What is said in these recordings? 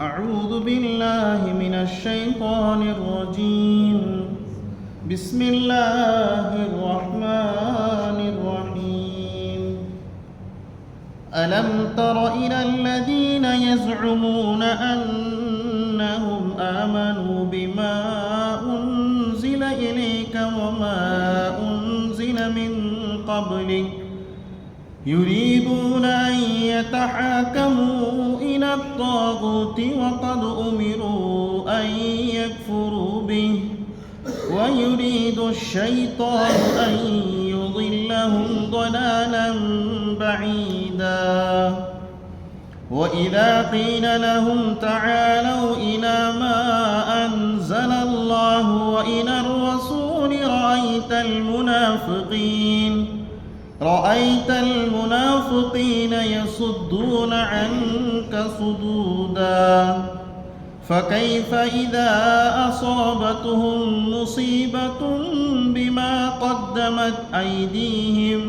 أعوذ بالله من الشيطان الرجيم. بسم الله الرحمن الرحيم. ألم تر إلى الذين يزعمون أنهم آمنوا بما أنزل إليك وما أنزل من قبلك يريدون أن يتحاكموا إلى الطاغوت وقد أمروا أن يكفروا به ويريد الشيطان أن يضلهم ضلالا بعيدا. وإذا قيل لهم تعالوا إلى ما أنزل الله وإلى الرسول رأيت المنافقين يصدون عنك صدودا. فكيف إذا أصابتهم مصيبة بما قدمت أيديهم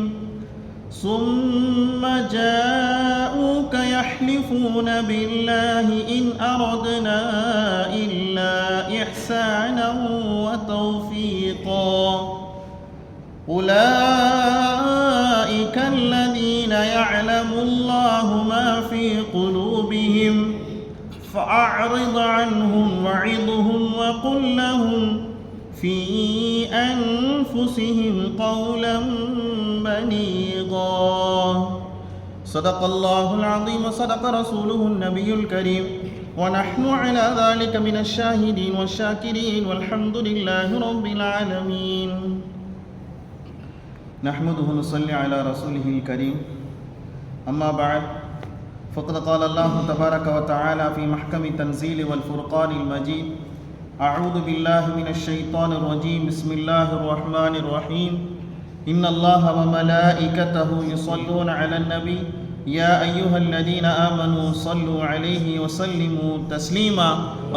ثم جاءوك يحلفون بالله إن أردنا إلا إحسانا وتوفيقا. أولئك الذين يعلم الله ما في قلوبهم فأعرض عنهم وعظهم وقل لهم في أنفسهم قولا بليغا. صدق الله العظيم وصدق رسوله النبي الكريم ونحن على ذلك من الشاهدين والشاكرين والحمد لله رب العالمين. نحمده ونصلي على رسوله الكريم. أما بعد فقد قال الله تبارك وتعالى في محكم تنزيل والفرقان المجيد: أعوذ بالله من الشيطان الرجيم. بسم الله الرحمن الرحيم. إن الله وملائكته يصلون على النبي يا أيها الذين آمنوا صلوا عليه وسلموا تسليما.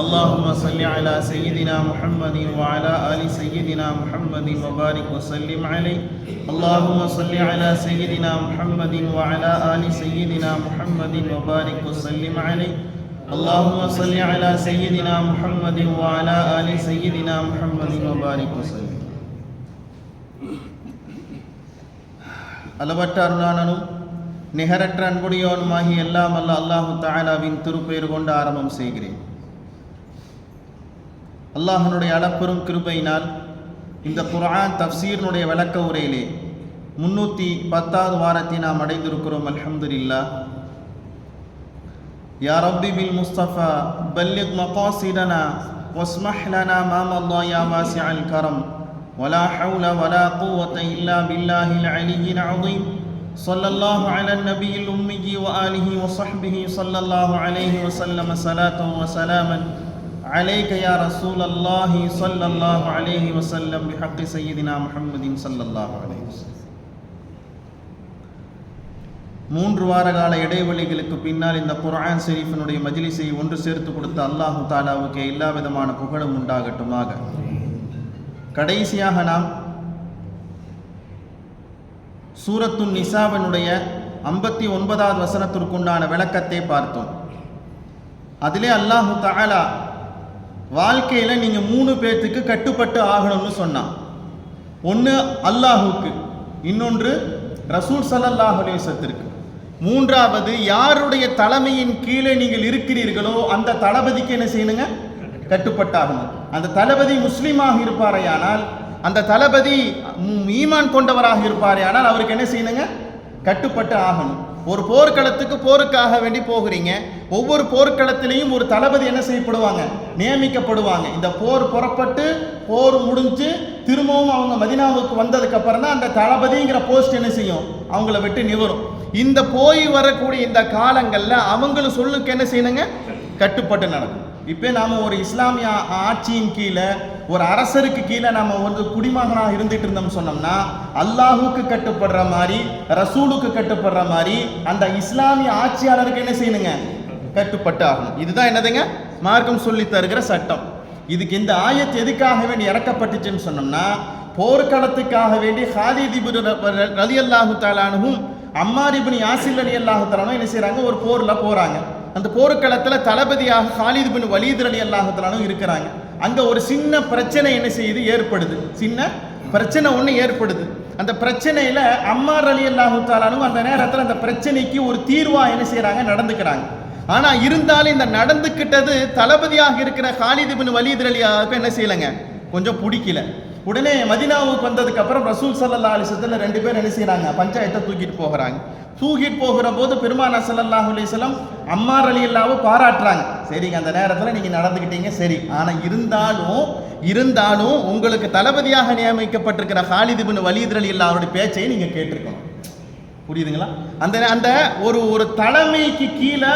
اللهم صل على سيدنا محمد وعلى آل سيدنا محمد وبارك وسلم عليه. اللهم صل على سيدنا محمد وعلى آل سيدنا محمد وبارك وسلم عليه. اللهم صل على سيدنا محمد وعلى آل سيدنا محمد وبارك وسلم. அளவற்ற அருளாளனும் நிகரற்ற அன்புடையோனுமாகி எல்லாம் அல்ல அல்லாஹு தஆலாவின் திருப்பெயர் கொண்டு ஆரம்பம் செய்கிறேன். அல்லாஹ்வினுடைய அளப்பெரும் கிருபையினால் இந்த குர்ஆன் தஃப்சீரினுடைய விளக்க உரையிலே 310வது வாரத்தை நாம் அடைந்திருக்கிறோம். அல்ஹம்துலில்லாஹ். யா ரப்பி பில் முஸ்தஃபா பல்லிக் மகாசிதனா வஸ்மஹ் லனா மா மல்லா யா வாசிஅல் கரம் ولا حول ولا قوة إلا بالله العلي العظيم. صلى الله على النبي الأمي وآله وصحبه صلى الله عليه وسلم صلاة وسلاما عليك يا رسول الله صلى الله عليه وسلم بحق سيدنا محمد صلى الله عليه وسلم. 3 வார கால இடைவெளிகளுக்கு பின்னால் இந்த குர்ஆன் ஷரீஃபினுடைய மஜ்லிஸை ஒன்று சேர்த்து கொடுத்த அல்லாஹு தஆலாவுக்கு எல்லா விதமான புகழும் உண்டாகட்டுமாக. கடைசியாக நாம் சூரத்துன் நிசாவினுடைய 59வது வசனத்திற்குண்டான விளக்கத்தை பார்த்தோம். அதிலே அல்லாஹு தஆலா வாழ்க்கையில் நீங்கள் 3 பேர்த்துக்கு கட்டுப்பட்டு ஆகணும்னு சொன்னான். ஒன்று அல்லாஹுக்கு, இன்னொன்று ரசூல் ஸல்லல்லாஹு அலைஹி வஸல்லத்திற்கு, மூன்றாவது யாருடைய தலைமையின் கீழே நீங்கள் இருக்கிறீர்களோ அந்த தளபதிக்கு என்ன செய்யணுங்க? கட்டுப்பட்டாகணும். அந்த தளபதி முஸ்லீமாக இருப்பாரையானால், அந்த தளபதி ஈமான் கொண்டவராக இருப்பாரையானால் அவருக்கு என்ன செய்யணுங்க? கட்டுப்பட்டு ஆகணும். ஒரு போர்க்களத்துக்கு போருக்காக வேண்டி போகிறீங்க. ஒவ்வொரு போர்க்களத்திலையும் ஒரு தளபதி என்ன செய்யப்படுவாங்க? நியமிக்கப்படுவாங்க. இந்த போர் புறப்பட்டு போர் முடிஞ்சு திரும்பவும் அவங்க மதீனாவுக்கு வந்ததுக்கு அப்புறம் தான் அந்த தளபதிங்கிற போஸ்ட் என்ன செய்யும்? அவங்கள விட்டு நிவரும். இந்த போய் வரக்கூடிய இந்த காலங்களில் அவங்களும் சொல்லுக்கு என்ன செய்யணுங்க? கட்டுப்பட்டு நடக்கும். இப்போ நாம் ஒரு இஸ்லாமிய ஆட்சியின் கீழே, ஒரு அரசருக்கு கீழே நாம் வந்து குடிமகனாக இருந்துட்டு இருந்தோம் சொன்னோம்னா, அல்லாஹுக்கு கட்டுப்படுற மாதிரி, ரசூலுக்கு கட்டுப்படுற மாதிரி அந்த இஸ்லாமிய ஆட்சியாளருக்கு என்ன செய்யணுங்க? கட்டுப்பட்டு ஆகணும். இதுதான் என்னதுங்க? மார்க்கம் சொல்லி தருகிற சட்டம். இதுக்கு இந்த ஆயத் எதுக்காக வேண்டி இறக்கப்பட்டுச்சுன்னு சொன்னோம்னா, போர்க்களத்துக்காக வேண்டி ஹாலித் இப்னு ரலியல்லாஹு தஆலா அன்ஹு அம்மார் இப்னு யாசிர் ரலியல்லாஹு தஆலா என்ன செய்றாங்க, ஒரு போர்ல போறாங்க. அந்த போர்க்களத்துல தளபதியாக காலித் இப்னு வலீத் ரலியல்லாஹு தஆலா இருக்கிறாங்க. அங்க ஒரு சின்ன பிரச்சனை என்ன செய்யுது, ஏற்படுது. சின்ன பிரச்சனை ஒன்று ஏற்படுது. அந்த பிரச்சனையில அம்மார் ரலியல்லாஹு தஆலா அந்த நேரத்தில் அந்த பிரச்சனைக்கு ஒரு தீர்வா என்ன செய்யறாங்க, நடந்துக்கிறாங்க. ஆனா இருந்தாலும் இந்த நடந்துக்கிட்டது தளபதியாக இருக்கிற காலித் இப்னு வலீத் ரலியல்லாஹு என்ன செய்யலங்க, கொஞ்சம் பிடிக்கல. உடனே மதீனாவுக்கு வந்ததுக்கு அப்புறம் ரசூல் ஸல்லல்லாஹு அலைஹி வஸல்லம் 2 பேர் என்ன செய்யறாங்க, பஞ்சாயத்தை தூக்கிட்டு போகிறாங்க. தூக்கிட்டு போகிற போது பெருமானார் ஸல்லல்லாஹு அலைஹி வஸல்லம் அம்மார் ரலியல்லாஹு பாராட்டுறாங்க. சரிங்க, அந்த நேரத்தில் நீங்க நடந்துக்கிட்டீங்க சரி, ஆனா இருந்தாலும் உங்களுக்கு தளபதியாக நியமிக்கப்பட்டிருக்கிற காலித் இப்னு வலீத் ரலியல்லாஹுடைய பேச்சை நீங்க கேட்டிருக்கணும். புரியுதுங்களா? அந்த அந்த ஒரு தலைமைக்கு கீழே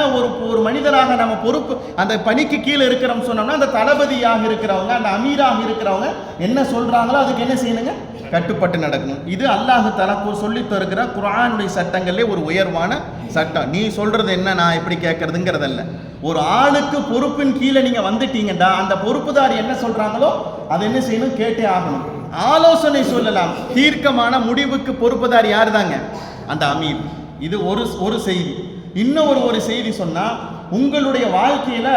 ஒரு மனிதராக நம்ம பொறுப்பு அந்த பணிக்கு கீழே இருக்கிறோம் சொன்னோம்னா அந்த தளபதியாக இருக்கிறவங்க, அந்த அமீராக இருக்கிறவங்க என்ன சொல்றாங்களோ அதுக்கு என்ன செய்யணுங்க, கட்டுப்பட்டு நடக்கணும். இது அல்லாஹ் தஆலா சொல்லி தருகிற குர்ஆனுடைய சட்டங்களே ஒரு உயர்வான சட்டம். நீ சொல்றது என்ன, நான் எப்படி கேட்கறதுங்கிறதல்ல. ஒரு ஆளுக்கு பொறுப்பின் கீழே நீங்க வந்துட்டீங்கடா, அந்த பொறுப்புதாரி என்ன சொல்றாங்களோ அதை என்ன செய்யணும், கேட்டே ஆகணும். ஆலோசனை சொல்லலாம், தீர்க்கமான முடிவுக்கு பொறுப்புதாரி யாரு தாங்க, அந்த அமீர். இது ஒரு செய்தி. இன்னும் ஒரு செய்தி சொன்னா, உங்களுடைய வாழ்க்கையில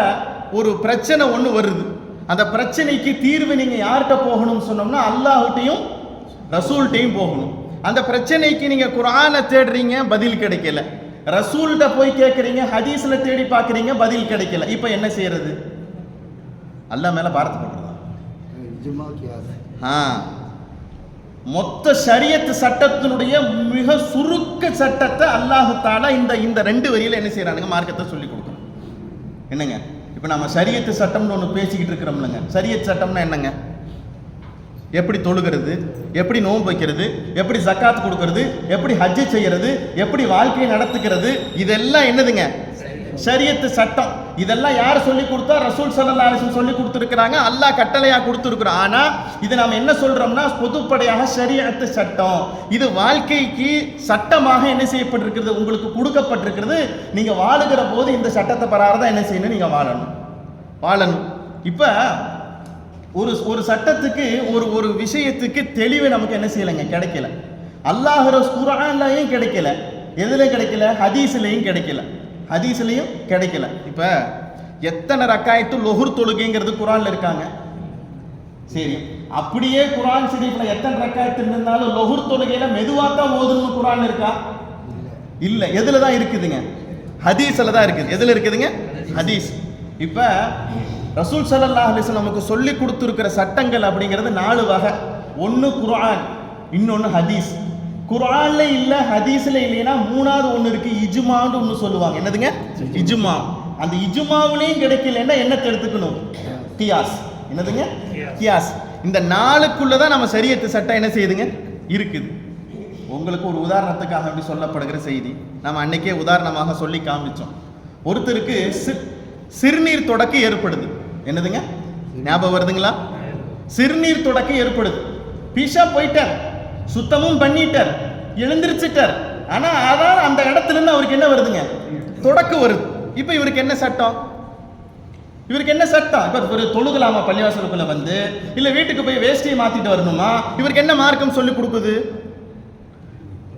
ஒரு பிரச்சனை ஒன்று வருது. அந்த பிரச்சனைக்கு தீர்வு நீங்க யார்கிட்ட போகணும்னு சொன்னோம்னா அல்லாஹ்கிட்டையும் ரசூல்கிட்டையும் போகணும். அந்த பிரச்சனைக்கு நீங்க குர்ஆனை தேடுறீங்க, பதில் கிடைக்கல. ரசூல்கிட்ட போய் கேட்குறீங்க, ஹதீஸ்ல தேடி பார்க்குறீங்க, பதில் கிடைக்கல. இப்போ என்ன செய்யறது? அல்லாஹ் மேல பாரத்தை போடுறதா? மொத்த ஷரியத் சட்டத்தினுடைய மிக சுருக்க சட்டத்தை அல்லாஹ் தஆலா இந்த 2 வரியில என்ன செய்யறானுங்க, மார்க்கத்தை சொல்லி கொடுக்கணும். என்னங்க, இப்போ நம்ம ஷரியத் சட்டம்னு ஒன்று பேசிக்கிட்டு இருக்கிறோம்லங்க. ஷரியத் சட்டம்னா என்னங்க? எப்படி தொழுகிறது, எப்படி நோன்பு வைக்கிறது, எப்படி ஜக்காத் கொடுக்கிறது, எப்படி ஹஜ் செய்யறது, எப்படி வாழ்க்கையை நடத்துகிறது, இதெல்லாம் என்னதுங்க, ஷரியத் சட்டம். இதெல்லாம் யார் சொல்லி கொடுத்தா? ரசூல் ஸல்லல்லாஹு அலைஹி வஸல்லம் சொல்லி கொடுத்துருக்கிறாங்க, அல்லாஹ் கட்டளையா கொடுத்துருக்குறோம். ஆனா இது நாம என்ன சொல்றோம்னா பொதுப்படையாக ஷரியத் சட்டம். இது வாழ்க்கைக்கு சட்டமாக என்ன செய்யப்பட்டிருக்கிறது, உங்களுக்கு கொடுக்கப்பட்டிருக்கிறது. நீங்க வாழுகிற போது இந்த சட்டத்தை பிரகாரம் என்ன செய்யணும், நீங்க வாழணும். இப்ப ஒரு சட்டத்துக்கு ஒரு விஷயத்துக்கு தெளிவு நமக்கு என்ன செய்யலைங்க, கிடைக்கல. அல்லாஹ் குர்ஆன்லயும் கிடைக்கல, எதுல கிடைக்கல, ஹதீஸ்லயும் கிடைக்கல. இப்ப எத்தனை ரக்காயத்து லொஹர் தொழுகைங்கிறது குர்ஆன்ல இருக்காங்க. சரி, அப்படியே குர்ஆன் ஷரீஃப்ல எத்தனை ரக்காயத்து இருந்தாலும் லொஹர் தொழுகையில மெதுவா தான் ஓதணும் குர்ஆன் இருக்கா? இல்ல. எதுல தான் இருக்குதுங்க, ஹதீஸ்ல தான் இருக்குது. எதுல இருக்குதுங்க, ஹதீஸ். இப்ப ரசூல் ஸல்லல்லாஹு அலைஹி வஸல்லம் நமக்கு சொல்லி கொடுத்துருக்கிற சட்டங்கள் அப்படிங்கிறது 4 வகை. ஒன்று குர்ஆன், இன்னொன்று ஹதீஸ். குர்ஆன்ல இல்ல, ஹதீஸ்ல இல்லைன்னா 3வது ஒன்று இருக்கு, இஜ்மான்னு ஒன்று சொல்லுவாங்க. என்னதுங்க, இஜ்மா. அந்த இஜ்மாவுலையும் கிடைக்கலன்னா என்னத்தை எடுத்துக்கணும், கியாஸ். என்னதுங்க, கியாஸ். இந்த 4க்குள்ளதான் நம்ம ஷரியத் சட்டம் என்ன செய்யுதுங்க, இருக்குது. உங்களுக்கு ஒரு உதாரணத்துக்காக அப்படி சொல்லப்படுகிற செய்தி நம்ம அன்னைக்கே உதாரணமாக சொல்லி காமிச்சோம். ஒருத்தருக்கு சிறுநீர் தொடக்கு ஏற்படுது. என்னதுங்க, ஞாபகம் வருதுங்களா? சிறுநீர் தொடக்கு ஏற்படுது. பீஷா போயிட்டார், சுத்தமும் பண்ணிட்டார், எழுந்திருச்சிட்டார். ஆனா அதான் அந்த இடத்துல இருந்து அவருக்கு என்ன வருதுங்க, தொடக்கு வருது. இப்ப இவருக்கு என்ன சட்டம், இப்ப ஒரு தொழுகலாமா பள்ளிவாசலுக்குள்ள வந்து, இல்ல வீட்டுக்கு போய் வேஷ்டியை மாத்திட்டு வரணுமா? இவருக்கு என்ன மார்க்கம் சொல்லி கொடுக்குது?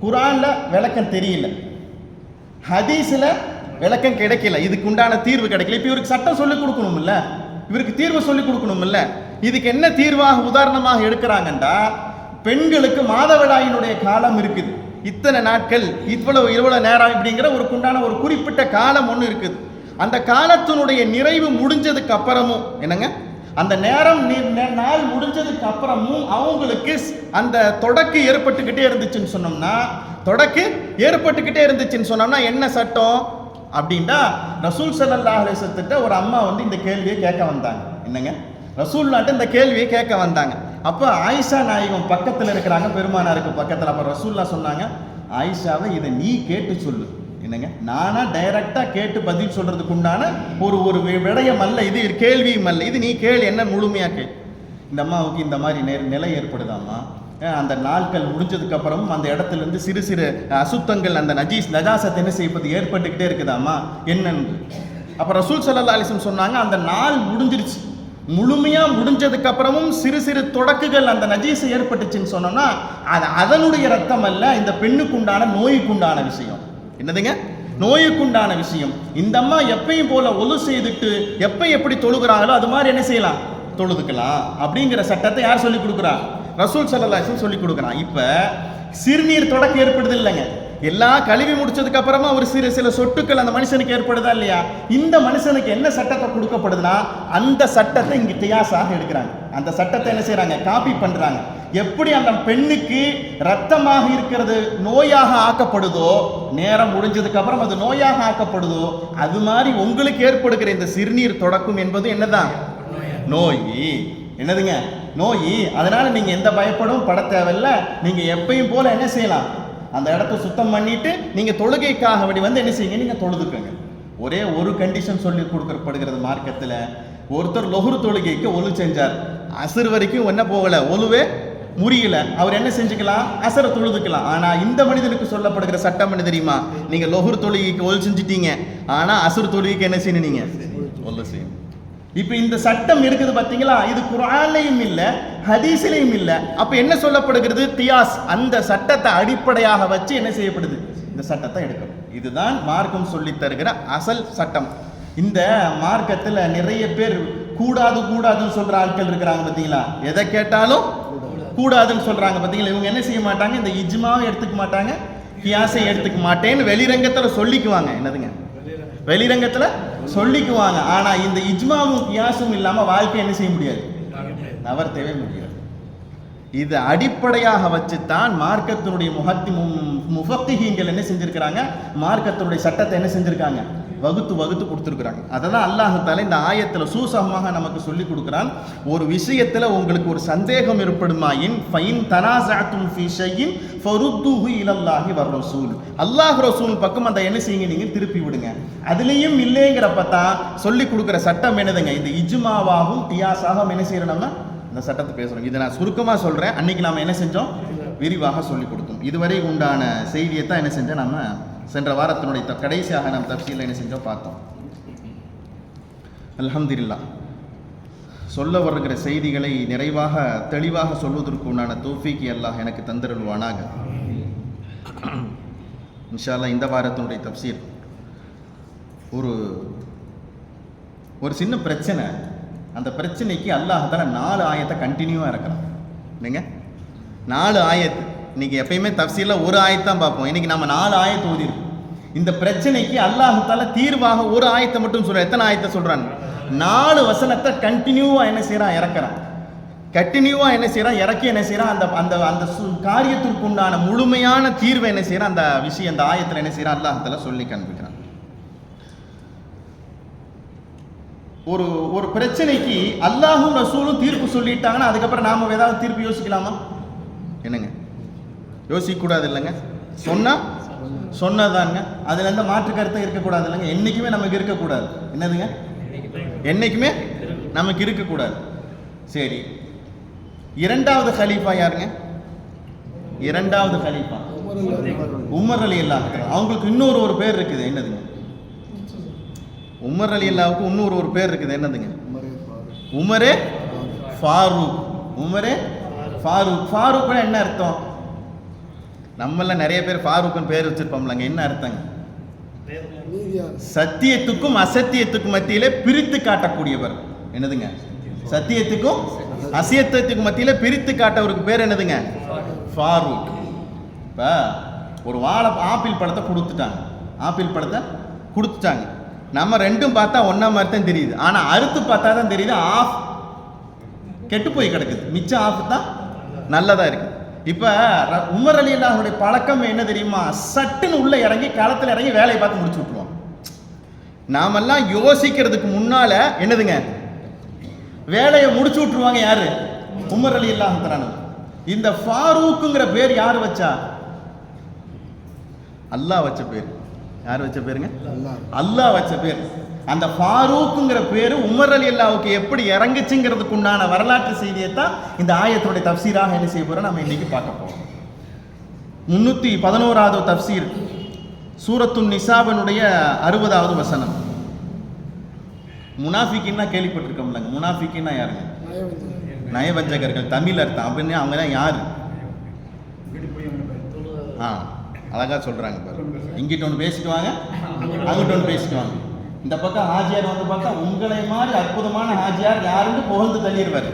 குர்ஆன்ல விளக்கம் தெரியல, ஹதீஸ்ல விளக்கம் கிடைக்கல, இதுக்கு உண்டான தீர்வு கிடைக்கல. இப்ப இவருக்கு சட்டம் சொல்லி கொடுக்கணும் இல்ல, இவருக்கு தீர்வு சொல்லி கொடுக்கணும் இல்ல. இதுக்கு என்ன தீர்வாக உதாரணமாக எடுக்கிறாங்கண்டா, பெண்களுக்கு மாதவிடாயினுடைய காலம் இருக்குது, இத்தனை நாட்கள், இவ்வளவு நேரம் இப்படிங்கிற ஒரு குறிப்பிட்ட காலம் ஒன்று இருக்குது. அந்த காலத்தினுடைய நிறைவு முடிஞ்சதுக்கு அப்புறமும் என்னங்க, அந்த நேரம் நாள் முடிஞ்சதுக்கு அப்புறமும் அவங்களுக்கு அந்த தொடக்கு ஏற்பட்டுக்கிட்டே இருந்துச்சுன்னு சொன்னோம்னா என்ன சட்டம் அப்படின்னா, ரசூல் ஸல்லல்லாஹு அலைஹி வஸல்லம் ஒரு அம்மா வந்து இந்த கேள்வியை கேட்க வந்தாங்க. என்னங்க, ரசூல்லாட்ட இந்த கேள்வியை கேட்க வந்தாங்க. அப்போ ஆயிஷா நாயகம் பக்கத்தில் இருக்கிறாங்க, பெருமானாருக்கு பக்கத்தில். அப்போ ரசூல்லா சொன்னாங்க, ஆயிஷாவை இதை நீ கேட்டு சொல்லு. என்னங்க, நானா டைரக்டா கேட்டு பதில் சொல்றதுக்கு உண்டான ஒரு விடயம் அல்ல இது, கேள்வியும் அல்ல இது, நீ கேள்வி என்ன முழுமையா கேள். இந்த அம்மாவுக்கு இந்த மாதிரி நிலை ஏற்படுதாமா, அந்த நாட்கள் முடிஞ்சதுக்கு அப்புறமும் அந்த இடத்துல இருந்து சிறு சிறு அசுத்தங்கள், அந்த நஜாசத்தை என்ன செய்வது ஏற்பட்டுக்கிட்டே இருக்குதாமா என்னன்னு. அப்ப ரசூல் ஸல்லல்லாஹு அலைஹி வஸல்லம் சொன்னாங்க, அந்த நாள் முடிஞ்சிருச்சு, முழுமையா முடிஞ்சதுக்கு அப்புறமும் சிறு சிறு தொடக்குகள் அந்த நஜீஸ் ஏற்பட்டுச்சுன்னு சொன்னோம்னா அது அதனுடைய ரத்தம் அல்ல, இந்த பெண்ணுக்குண்டான நோய்க்குண்டான விஷயம். என்னதுங்க? நோய்க்குண்டான விஷயம். இந்த அம்மா எப்பயும் போல ஒழு செய்துட்டு எப்படி தொழுகிறாங்களோ அது மாதிரி என்ன செய்யலாம், தொழுதுக்கலாம் அப்படிங்கிற சட்டத்தை யார் சொல்லி கொடுக்குறா? ரசூல் ஸல்லல்லாஹு அலைஹி வஸல்லம் சொல்லி கொடுக்குறான். இப்ப சிறுநீர் தொடக்க ஏற்படுது இல்லைங்க, எல்லாம் கழுவி முடிச்சதுக்கு அப்புறமா ஒரு சில சொட்டுக்கள் அந்த மனுஷனுக்கு ஏற்படுதா இல்லையா? இந்த மனுஷனுக்கு என்ன சட்டத்தை கொடுக்கப்படுதுன்னா அந்த சட்டத்தை இங்க கியாஸாக எடுக்கிறாங்க. அந்த சட்டத்தை என்ன செய்யறாங்க? காப்பி பண்றாங்க. எப்படி அந்த பெண்ணுக்கு ரத்தமாக இருக்கிறது நோயாக ஆக்கப்படுதோ, நேரம் முடிஞ்சதுக்கு அப்புறம் அது நோயாக ஆக்கப்படுதோ, அது மாதிரி உங்களுக்கு ஏற்படுகிற இந்த சிறுநீர் தொடக்கும் என்பது என்னதான்? நோய். என்னதுங்க? நோய். அதனால நீங்க எந்த பயப்படும் பட தேவையில்ல. நீங்க எப்பயும் போல என்ன செய்யலாம், அந்த இடத்த சுத்தம் பண்ணிட்டு நீங்க தொழுகைக்காக வேண்டி வந்து என்ன செய்யுங்க, நீங்க தொழுதுக்கங்க. ஒரே ஒரு கண்டிஷன் சொல்லி கொடுக்கப்படுகிறது மார்க்கத்தில். ஒருத்தர் லொஹர் தொழுகைக்கு ஒழு செஞ்சார், அசர் வரைக்கும் என்ன போகல, ஒழுவே முறியல, அவர் என்ன செஞ்சுக்கலாம், அசரை தொழுதுக்கலாம். ஆனா இந்த மனிதனுக்கு சொல்லப்படுகிற சட்டம் என்ன தெரியுமா? நீங்க லொஹர் தொழுகைக்கு ஒழு செஞ்சிட்டீங்க, ஆனா அசர் தொழுகைக்கு என்ன செய்யணும், நீங்க ஒழு செய்யணும். இப்ப இந்த சட்டம் இருக்குது பாத்தீங்களா? இது குர்ஆன்லயும் இல்ல, ஹதீஸ்லயும் இல்ல. அப்ப என்ன சொல்லப்படுகிறது? கியாஸ். அந்த சட்டத்தை அடிப்படையாக வச்சு என்ன செய்யப்படுது, இந்த சட்டத்தை எடுக்கணும். இதுதான் மார்க்கம் சொல்லி தருகிற அசல் சட்டம். இந்த மார்க்கத்துல நிறைய பேர் கூடாதுன்னு சொல்ற ஆட்கள் இருக்கிறாங்க பாத்தீங்களா? எதை கேட்டாலும் கூடாதுன்னு சொல்றாங்க பாத்தீங்களா? இவங்க என்ன செய்ய மாட்டாங்க, இந்த இஜ்மாவை எடுத்துக்க மாட்டாங்க, கியாஸை எடுத்துக்க மாட்டேன்னு வெளிரங்கத்துல சொல்லிக்குவாங்க. என்னதுங்க? வெளிரங்கத்துல சொல்லிக்குவாங்க. ஆனா இந்த இஜ்மாவும் கியாஸும் இல்லாம வாழ்க்கை என்ன செய்ய முடியாது, நவர்த்தவே முடியாது. இது அடிப்படையாக வச்சுத்தான் மார்க்கத்தினுடைய முஃபக்கிஹீன்கள் என்ன செஞ்சிருக்கிறாங்க, மார்க்கத்தினுடைய சட்டத்தை என்ன செஞ்சிருக்காங்க, வகுத்து கொடுத்துருக்குறாங்க. அதெல்லாம் அல்லாஹ் தஆலா இந்த ஆயத்துல சூசகமாக நமக்கு சொல்லி கொடுக்குறான். ஒரு விஷயத்துல உங்களுக்கு ஒரு சந்தேகம் ஏற்படுமாயின் ஃபைன் தனாஸஅதும் ஃபீ ஷைஇன் ஃபருத்துஹு இலல்லாஹி வர் ரசூல், அல்லாஹ் ரசூல் பக்கம் அந்த என்ன செய்யுங்க, நீங்க திருப்பி விடுங்க. அதுலயும் இல்லைங்கிறப்ப தான் சொல்லி கொடுக்குற சட்டம் என்னதுங்க, இந்த இஜ்மாவாகவும் கியாஸாகவும் என்ன செய்யறோம், நம்ம இந்த சட்டத்தை பேசுறோம். இதை நான் சுருக்கமா சொல்றேன். அன்னைக்கு நாம என்ன செஞ்சோம், விரிவாக சொல்லி கொடுத்தோம். இதுவரை உண்டான செய்தியை தான் என்ன செஞ்சோம், நம்ம சென்ற வாரத்தினுடைய கடைசியாக நாம் தஃசீரில் என்ன செஞ்சோம் பார்த்தோம். அல்ஹம்துலில்லாஹ், சொல்ல வருகிற செய்திகளை நிறைவாக தெளிவாக சொல்வதற்கு உண்டான தௌஃபீக் அல்லாஹ் எனக்கு தந்திருவானாக. இன்ஷா அல்லாஹ் இந்த வாரத்தினுடைய தஃசீர் ஒரு சின்ன பிரச்சனை. அந்த பிரச்சனைக்கு அல்லாஹ் தஆலா 4 ஆயத்தை கண்டினியூவாக இறக்குறான். இல்லைங்க, 4 ஆயத்து. இன்னைக்கு எப்பயுமே தஃசீரில் ஒரு ஆயத்து தான் பார்ப்போம். இன்னைக்கு நம்ம 4 ஆயத்து ஓதிருக்கோம். இந்த பிரச்சனைக்கு அல்லாஹ் தஆலா தீர்வாக ஒரு ஆயத்தை மட்டும் சொல்ற. எத்தனை ஆயத்தை சொல்றான்? 4 வசனத்தை கண்டினியூவா என்ன செய்யறான், இறக்குறான். கண்டினியூவா என்ன செய்யறான், இறக்கி என்ன செய்யறான், அந்த அந்த காரியத்திற்கு உண்டான முழுமையான தீர்வை என்ன செய்யறான், அந்த விஷயம் அந்த ஆயத்தில் என்ன செய்யறான், அல்லாஹ் தஆலா சொல்லி காண்பிக்கிறான். ஒரு பிரச்சனைக்கு அல்லாஹும் ரசூலும் தீர்ப்பு சொல்லிட்டாங்கன்னா அதுக்கப்புறம் நாம ஏதாவது தீர்ப்பு யோசிக்கலாமா? என்னங்க, யோசிக்க கூடாது இல்லைங்க. சொன்னதாங்க, அதுல எந்த மாற்று கருத்தை இருக்கக்கூடாது இல்லைங்க. என்னைக்குமே நமக்கு இருக்கக்கூடாது. என்னதுங்க? என்னைக்குமே நமக்கு இருக்கக்கூடாது. சரி, இரண்டாவது கலீஃபா யாருங்க? இரண்டாவது கலீஃபா உமர் ரலியல்லாஹு அன்ஹு. அவங்களுக்கு இன்னொரு பேர் இருக்குது. என்னதுங்க? உமர் ரலியல்லாஹுக்கு இன்னொரு பேர் இருக்குது. என்னதுங்க? உமரே ஃபாரூக். உமரே ஃபாரூக். ஃபாரூக்னா என்ன அர்த்தம்? நம்மள நிறைய பேர் ஃபாரூக்னு பேர் வச்சிருப்போம்லங்க. என்ன அர்த்தங்க? சத்தியத்துக்கும் அசத்தியத்துக்கும் மத்தியிலே பிரித்து காட்டக்கூடியவர். என்னதுங்க? சத்தியத்துக்கும் அசத்தியத்துக்கும் மத்தியில பிரித்து காட்டவருக்கு பேர் என்னதுங்க? ஃபாரூக். இப்ப ஒரு ஆப்பிள் பழத்தை கொடுத்துட்டாங்க. நம்ம ரெண்டும் பார்த்தா ஒன்னா மாதிரி தான் தெரியுது. ஆனா அறுத்து பார்த்தா தான் தெரியுது ஆஃப் கெட்டு போய் கிடக்குது, மிச்சம் ஆஃப் தான் நல்லதா இருக்கு. இப்ப உமர் ரலியல்லாஹுடைய பழக்கம் என்ன தெரியுமா? சட்டுன்னு உள்ள இறங்கி களத்துல இறங்கி வேலையை பார்த்து முடிச்சு விட்டுருவோம். நாமெல்லாம் யோசிக்கிறதுக்கு முன்னால என்னதுங்க, வேலையை முடிச்சு விட்டுருவாங்க. யாரு? உமர் ரலியல்லாஹு அன்ஹு. இந்த ஃபாரூக்குங்கிற பேர் யாரு வச்சா? அல்லாஹ் வச்ச பேர். யார் வச்ச பேருங்க? அல்லாஹ் வச்ச பேர். அந்த ஃபாரூக்குங்கிற பேரு உமர் ரலியல்லாஹுக்கு எப்படி இறங்குச்சுங்கிறதுக்கு உண்டான வரலாற்று செய்தியை தான் இந்த ஆயத்துடைய தஃசீராக என்ன செய்ய போறோம், நம்ம இன்னைக்கு பார்க்க போறோம். 311வது தஃசீர், சூரத்துன் நிசாவினுடைய 60வது வசனம். முனாஃபிக்கின்னா கேள்விப்பட்டிருக்கோம்லங்க. முனாஃபிக்கின்னா யாருங்க? நயவஞ்சகர்கள், தமிழ் அர்த்தம். அப்படின்னு அவங்க தான் யாரு? அழகா சொல்றாங்க பாரு. இங்கிட்ட ஒன்று பேசிக்குவாங்க, அங்கிட்ட ஒன்று பேசிக்குவாங்க. இந்த பக்கம் ஹாஜியார் வந்து பார்த்தா உங்களை மாதிரி அற்புதமான ஹாஜியார் யாருன்னு புகழ்ந்து தள்ளிடுவார்.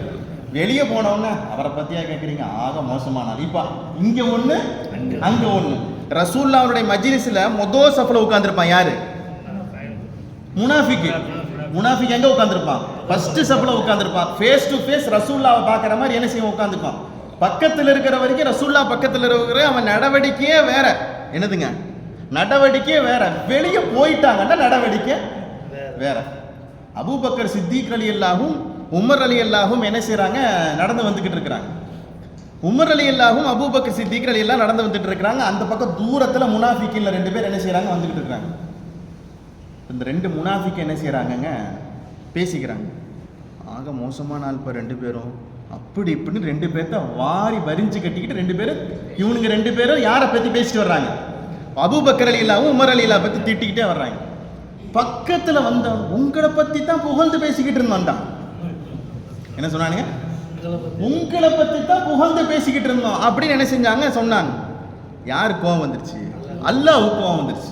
வெளியே போனவொன்னே அவரை பத்தியா கேட்குறீங்க, ஆக மோசமானார். இப்போ இங்க ஒண்ணு அங்க ஒண்ணு. ரசூலுல்லாஹ்வுடைய மஜ்லிஸ்ல மொதல் சஃப்ல உட்கார்ந்திருப்பான் யாரு? முனாஃபிக். முனாஃபிக் எங்க உட்கார்ந்திருப்பான்? ஃபர்ஸ்ட் சஃப்ல உட்கார்ந்திருப்பான். ஃபேஸ் டு ஃபேஸ் ரசூலுல்லாஹ்வை பார்க்குற மாதிரி என்ன செய்ய உட்கார்ந்திருப்பான். பக்கத்தில் இருக்கிற வரைக்கும் ரசூலுல்லாஹ் பக்கத்தில் இருக்கிற அவன் நடவடிக்கையே வேற. என்னதுங்க நடவடிக்கையே வேற. வெளியே போயிட்டாங்கன்னா நடவடிக்கை வேற. அபூபக்கர் சித்திக் ரலியல்லாஹும் உமர் ரலியல்லாஹும் என்ன செய்றாங்க? நடந்து வந்துகிட்டு இருக்கிறாங்க. உமர் ரலியல்லாஹும் அபூபக்கர் சித்திக் ரலியல்லாஹு நடந்து வந்துட்டு இருக்கிறாங்க. அந்த பக்கம் தூரத்துல முனாஃபிக்கின்ல 2 பேர் என்ன செய்றாங்க? வந்துகிட்டு இருக்காங்க. இந்த 2 முனாஃபிக் என்ன செய்றாங்கங்க? பேசிக்கிறாங்க. ஆக மோசமான ஆள் இப்போ 2 பேரும் அப்படி இப்படின்னு 2 பேர்த்த வாரி வரிஞ்சு கட்டிக்கிட்டு 2 பேரும் இவனுங்க 2 பேரும் யாரை பத்தி பேசிட்டு வர்றாங்க? அபூபக்கர் ரலியல்லாஹு உமர் ரலியல்லாஹு பத்தி திட்டிக்கிட்டே வர்றாங்க. பக்கத்துல வந்த உங்களை பத்தி தான் புகழ்ந்து பேசிக்கிட்டு இருந்தான். என்ன சொன்னானுங்க? உங்களை பத்தி தான் புகழ்ந்து பேசிக்கிட்டு இருந்தோம் அப்படின்னு என்ன செஞ்சாங்க? சொன்னாங்க. யாரு கோவம் வந்துருச்சு? அல்லாஹ்வுக்கு கோவம் வந்துருச்சு.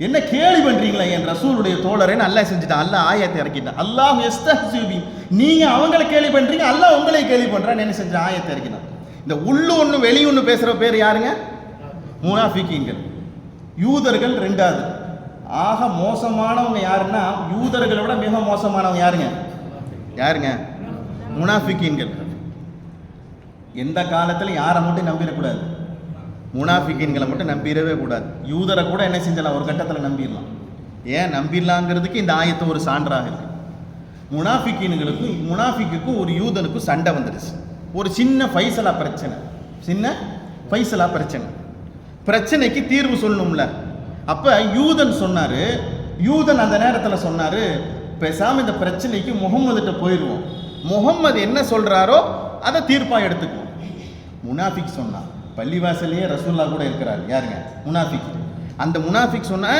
என்ன கேலி பண்றீங்களா என் ரசூலுடைய தோழரேன்னு அல்லாஹ் செஞ்சுட்டான். அல்லாஹ் ஆயத்தை இறக்கிட்டான். அல்லாஹ் யஸ்தஹ்ஸி, நீங்க அவங்களை கேலி பண்றீங்க, அல்லாஹ் உங்களை கேலி பண்றான்னு என்ன செஞ்ச? ஆயத்தை இறக்கினான். இந்த உள்ளு ஒண்ணு வெளி ஒண்ணு பேசுற பேர் யாருங்க? முனாஃபிகீன்கள். யூதர்கள் 2வது. ஆக மோசமானவங்க யாருன்னா யூதர்களை விட மிக மோசமானவங்க யாருங்க? யாருங்க? முனாஃபிகீன்கள். எந்த காலத்துல யாரை மட்டும் நம்பிடக்கூடாது? முனாஃபிகீன்களை மட்டும் நம்பிடவே கூடாது. யூதரை கூட என்ன செஞ்சலாம்? ஒரு கட்டத்தில் நம்பிடலாம். ஏன் நம்பிடலாங்கிறதுக்கு இந்த ஆயத்தை ஒரு சான்றாக இருக்கு. முனாஃபிக்குக்கும் ஒரு யூதனுக்கும் சண்டை வந்துடுச்சு. ஒரு சின்ன ஃபைசலா பிரச்சனை. சின்ன ஃபைசலா பிரச்சனை. பிரச்சனைக்கு தீர்வு சொல்லணும்ல. அப்ப யூதன் சொன்னாரு, யூதன் அந்த நேரத்தில் சொன்னாரு, பேசாம இந்த பிரச்சனைக்கு முகம்மதுகிட்ட போயிடுவோம், முகம்மது என்ன சொல்றாரோ அதை தீர்ப்பா எடுத்துக்குவோம். முனாஃபிக் சொன்னா, பள்ளிவாசலையே ரசூல்லா கூட இருக்கிறார். யாருங்க? முனாஃபிக். அந்த முனாஃபிக் சொன்ன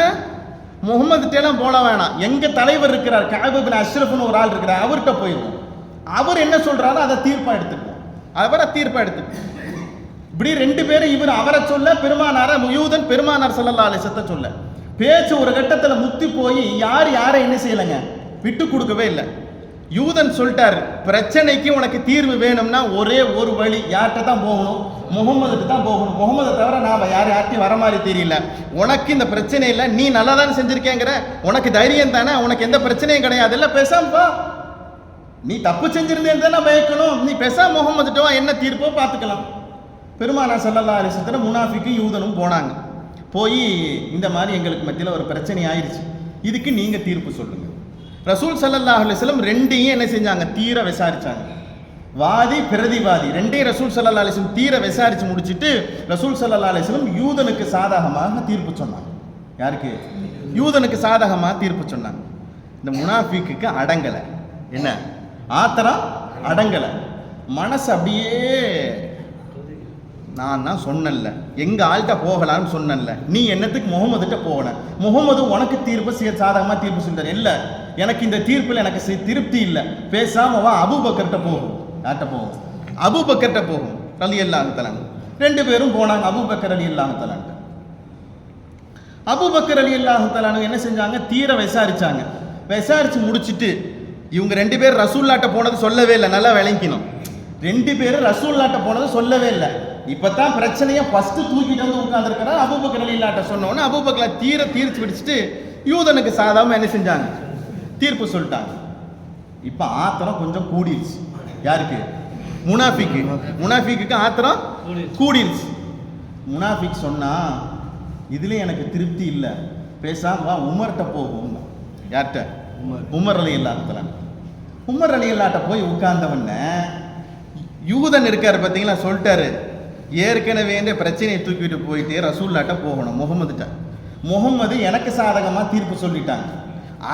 முகம்மதுட்டெல்லாம் போல வேணாம், எங்க தலைவர் இருக்கிறார் கஅப் இப்னு அஷ்ரஃப்னு ஒரு ஆள் இருக்கிறார், அவர்கிட்ட போயிடுவோம், அவர் என்ன சொல்றாரோ அதை தீர்ப்பா எடுத்துக்குவோம், அவரை தீர்ப்பா எடுத்துக்குவோம். இப்படி 2 பேரும் இவர் அவரை சொல்ல, பெருமானார யூதன் பெருமானார் ஸல்லல்லாஹு அலைஹி வஸல்லம் சொல்ல, பேச்சு ஒரு கட்டத்துல முத்தி போய் யாரை என்ன செய்யலைங்க? விட்டு கொடுக்கவே இல்லை. யூதன் சொல்லிட்டார், பிரச்சனைக்கு உனக்கு தீர்வு வேணும்னா ஒரே ஒரு வழி, யார்கிட்ட தான் போகணும்? முகம்மதுக்கு தான் போகணும். முகம்மதை தவிர நான் யார்கிட்டையும் வர மாதிரி தெரியல. உனக்கு இந்த பிரச்சனை இல்லை, நீ நல்லா தான் செஞ்சிருக்கேங்கிற, உனக்கு தைரியம் தானே, உனக்கு எந்த பிரச்சனையும் கிடையாது, இல்லை பேசாமப்பா, நீ தப்பு செஞ்சிருந்தேன்னு தானே பயக்கணும், நீ பேசாம முகம்மதுட்டவா, என்ன தீர்ப்போ பார்த்துக்கலாம். பெருமானார் ஸல்லல்லாஹு அலைஹி வஸல்லம் முனாஃபிக்கும் யூதனும் போனாங்க. போய் இந்த மாதிரி எங்களுக்கு மத்தியில் ஒரு பிரச்சனை ஆயிடுச்சு, இதுக்கு நீங்க தீர்ப்பு சொல்லுங்க. ரசூல் ஸல்லல்லாஹு அலைஹி வஸல்லம் 2ஐயும் என்ன செஞ்சாங்க? தீர விசாரிச்சாங்க. வாதி பிரதிவாதி 2ஐயும் ரசூல் ஸல்லல்லாஹு அலைஹி வஸல்லம் தீர விசாரிச்சு முடிச்சிட்டு ரசூல் ஸல்லல்லாஹு அலைஹி வஸல்லம் யூதனுக்கு சாதகமாக தீர்ப்பு சொன்னாங்க. யாருக்கு? யூதனுக்கு சாதகமாக தீர்ப்பு சொன்னாங்க. இந்த முனாஃபிக்கு அடங்கலை. என்ன ஆத்திரம்? அடங்கலை. மனசு அப்படியே, நான் தான் சொன்னல, எங்க ஆள்கிட்ட போகலான்னு சொன்னல, நீ என்னத்துக்கு முகமதுகிட்ட போகல, முகமது உனக்கு தீர்ப்பு சாதகமா தீர்ப்பு சொல்றாரு, இல்ல எனக்கு இந்த தீர்ப்பில் எனக்கு திருப்தி இல்லை, பேசாம வா அபூபக்கர்கிட்ட போகும். யார்கிட்ட போகும்? அபூபக்கர்கிட்ட போகும் ரலியல்லாஹு தஆலா. 2 பேரும் போனாங்க அபூபக்கர் ரலியல்லாஹு தஆலா. அபூபக்கர் ரலியல்லாஹு தஆலா என்ன செஞ்சாங்க? தீர விசாரிச்சாங்க. விசாரிச்சு முடிச்சிட்டு இவங்க 2 பேர் ரசூலுல்லாஹ்ட்ட போனது சொல்லவே இல்லை. நல்லா விளங்கிக்கணும், 2 பேரும் ரசூலுல்லாஹ்ட்ட போனது சொல்லவே இல்லை. இப்பதான் பிரச்சனையை ஃபர்ஸ்ட் தூக்கிட்டு வந்து உட்கார்ந்துருக்கிறார். அபூபக்கர் ரலியல்லாஹு சொன்னோன்னு அபூபக்கர் தீர்த்து பிடிச்சிட்டு யூதனுக்கு சாதாம என்ன செஞ்சாங்க? தீர்ப்பு சொல்லிட்டாங்க. இப்ப ஆத்திரம் கொஞ்சம் கூடிருச்சு. யாருக்கு? முனாஃபிக்கு ஆத்திரம் கூடிருச்சு. முனாஃபிக் சொன்னா, இதுல எனக்கு திருப்தி இல்லை, பேசாம வா உமர்கிட்ட போகும். யார்கிட்ட? உமர் ரலியல்லாஹு தஆலா. உமர் ரலியல்லாஹு போய் உட்கார்ந்தவன யூதன் இருக்காரு பார்த்தீங்களா, சொல்லிட்டாரு, ஏற்கனவே இந்த பிரச்சனையை தூக்கிட்டு போயிட்டு ரசூலுல்லாஹ்ட்ட போகணும், முகம்மது எனக்கு சாதகமாக தீர்ப்பு சொல்லிட்டாங்க,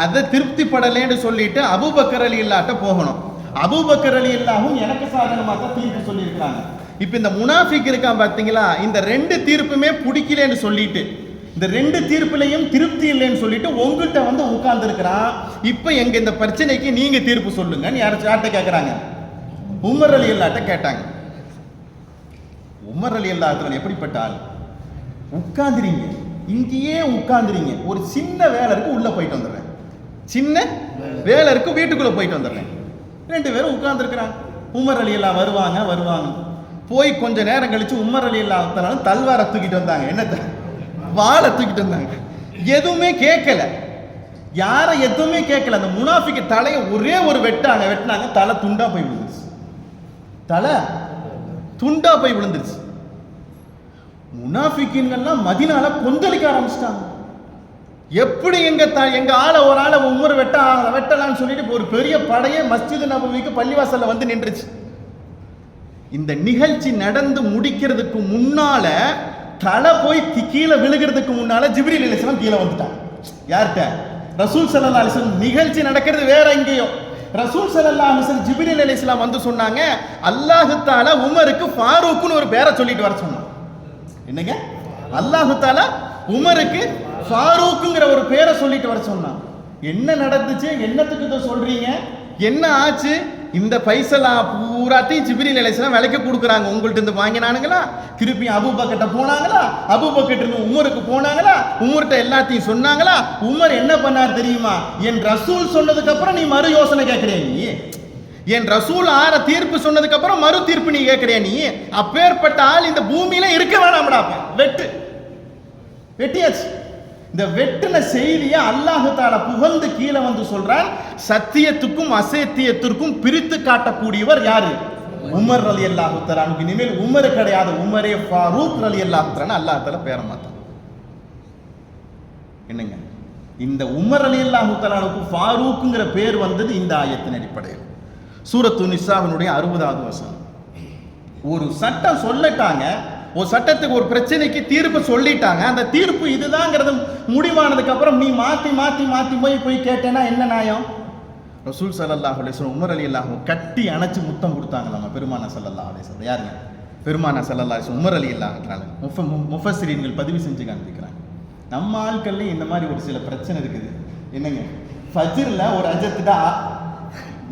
அதை திருப்திப்படலேன்னு சொல்லிட்டு அபூபக்கர் ரலியல்லாஹு போகணும், அபூபக்கர் ரலியல்லாஹு எனக்கு சாதகமாக தான் தீர்ப்பு சொல்லியிருக்காங்க. இப்போ இந்த முனாஃபிக் இருக்கான் பார்த்தீங்களா, இந்த 2 தீர்ப்புமே பிடிக்கலன்னு சொல்லிட்டு இந்த ரெண்டு தீர்ப்புலையும் திருப்தி இல்லைன்னு சொல்லிட்டு உங்ககிட்ட வந்து உட்கார்ந்து இருக்கிறான். இப்ப எங்க இந்த பிரச்சனைக்கு நீங்க தீர்ப்பு சொல்லுங்கன்னு யார்கிட்ட கேட்கறாங்க? உமர் ரலியல்லாஹு கேட்டாங்க. உமர் ரலியல்லாஹு எப்படிப்பட்ட ஆள்? உட்கார்ந்துறீங்க, இங்கேயே உட்கார்ந்துறீங்க, ஒரு சின்ன வேலை இருக்கு உள்ள போயிட்டு வந்துடுறேன், சின்ன வேலை இருக்கு வீட்டுக்குள்ள போயிட்டு வந்துடுறேன். ரெண்டு பேரும் உட்கார்ந்து இருக்கிறாங்க. உமர் ரலியல்லாஹு வருவாங்க. போய் கொஞ்ச நேரம் கழிச்சு உமர் ரலியல்லாஹு தல்வாரை தூக்கிட்டு வந்தாங்க. என்னத்தை? வாளை தூக்கிட்டு வந்தாங்க. எதுவுமே கேட்கல, யார எதுவுமே கேட்கல. அந்த முனாஃபிக்கு தலையை ஒரே ஒரு வெட்டினாங்க. தலை துண்டா போய் விழுந்துருச்சு. தலை துண்டா போய் விழுந்துருச்சு. முனாஃபிக்கின்கள்லாம் மதீனால கொந்தளிக்க ஆரம்பிச்சிட்டாங்க. எப்படி எங்க ஆளை ஒரு ஆளை உமர் வெட்டலான்னு சொல்லிட்டு ஒரு பெரிய படையே மஸ்ஜித் நபவிக்கு பள்ளிவாசல்ல வந்து நின்றுச்சு. இந்த நிகழ்ச்சி நடந்து முடிக்கிறதுக்கு முன்னால, தலை போய் கீழே விழுகிறதுக்கு முன்னால ஜிப்ரீல் அலைஹிஸ்ஸலாம் கீழே வந்துட்டாங்க. யார்கிட்ட? ரசூல் ஸல்லல்லாஹு அலைஹி வஸல்லம். நிகழ்ச்சி நடக்கிறது வேற எங்கேயோ. ரசூல் ஸல்லல்லாஹு அலைஹி வஸல்லம் ஜிப்ரீல் அலைஹிஸ்ஸலாம் வந்து சொன்னாங்க, அல்லாஹ் தஆலா உமருக்கு ஃபாரூக்னு ஒரு பேரை சொல்லிட்டு வர சொன்னான். என்னங்க? அல்லாஹ் தஆலா உமருக்கு ஃபாரூக்ங்கிற ஒரு பேரை சொல்லிட்டு வர சொன்னான். என்ன நடந்துச்சு? என்னத்துக்கு இதை சொல்றீங்க? என்ன ஆச்சு? இந்த பைசலா பூராத்தையும் ஜிப்ரீல் அலைஹிஸ்ஸலாம் விலைக்கு கொடுக்குறாங்க. உங்கள்ட்ட இருந்து வாங்கினானுங்களா? திருப்பி அபூபக்கர்ட்ட போனாங்களா? அபூபக்கர்ட்ட இருந்து உமருக்கு போனாங்களா? உமர்கிட்ட எல்லாத்தையும் சொன்னாங்களா? உமர் என்ன பண்ணார் தெரியுமா? என் ரசூல் சொன்னதுக்கு அப்புறம் நீ மறு யோசனை கேட்கிறே. நீ என் ரசூல் ஆற தீர்ப்பு சொன்னதுக்கு அப்புறம் மறு தீர்ப்பு நீ கேட்கிறியா? நீ அப்பேற்பட்ட ஆள் இந்த பூமியில இருக்க வேணாம்டா. வெட்டியாச்சு. இந்த வெட்டின செய்தியை அல்லாஹ் தஆலா புகழ்ந்து கீழே வந்து சொல்றான், சத்தியத்துக்கும் அசத்தியத்திற்கும் பிரித்து காட்டக்கூடியவர் யாரு? உமர் ரலியல்லாஹு தஆலா. இனிமேல் உமர் கிடையாது, உமரே ஃபாரூக் ரலியல்லாஹு தஆலா அல்லாஹ் தஆலா பேர மாட்டான். என்னங்க? இந்த உமர் ரலியல்லாஹு தஆலாவுக்கு ஃபாரூக்ங்கிற பேர் வந்தது இந்த ஆயத்தின் அடிப்படையில். சூரத்து நிசாவினுடைய 60வது வசனம். ஒரு சட்டம் சொல்லிட்டாங்க, ஒரு சட்டத்துக்கு ஒரு பிரச்சனைக்கு தீர்ப்பு சொல்லிட்டாங்க. அந்த தீர்ப்பு இதுதாங்கிறது முடிவானதுக்கு அப்புறம் நீ மாத்தி போய் கேட்டேன்னா என்ன நியாயம்? ரசூல் ஸல்லல்லாஹு அலைஹி வஸல்லம் உமர் ரலியல்லாஹு கட்டி அணைச்சு முத்தம் கொடுத்தாங்க நம்ம பெருமானா ஸல்லல்லாஹு அலைஹி வஸல்லம். யாருங்க? பெருமானா ஸல்லல்லாஹு அலைஹி வஸல்லம் உமர் ரலியல்லாஹு முஃபஸ்ஸிரீன்கள் பதிவு செஞ்சு காண்பிக்கிறாங்க. நம்ம ஆட்கள்லையும் இந்த மாதிரி ஒரு சில பிரச்சனை இருக்குது. என்னங்க? ஃபஜ்ர்ல ஒரு அஜத்துட்டா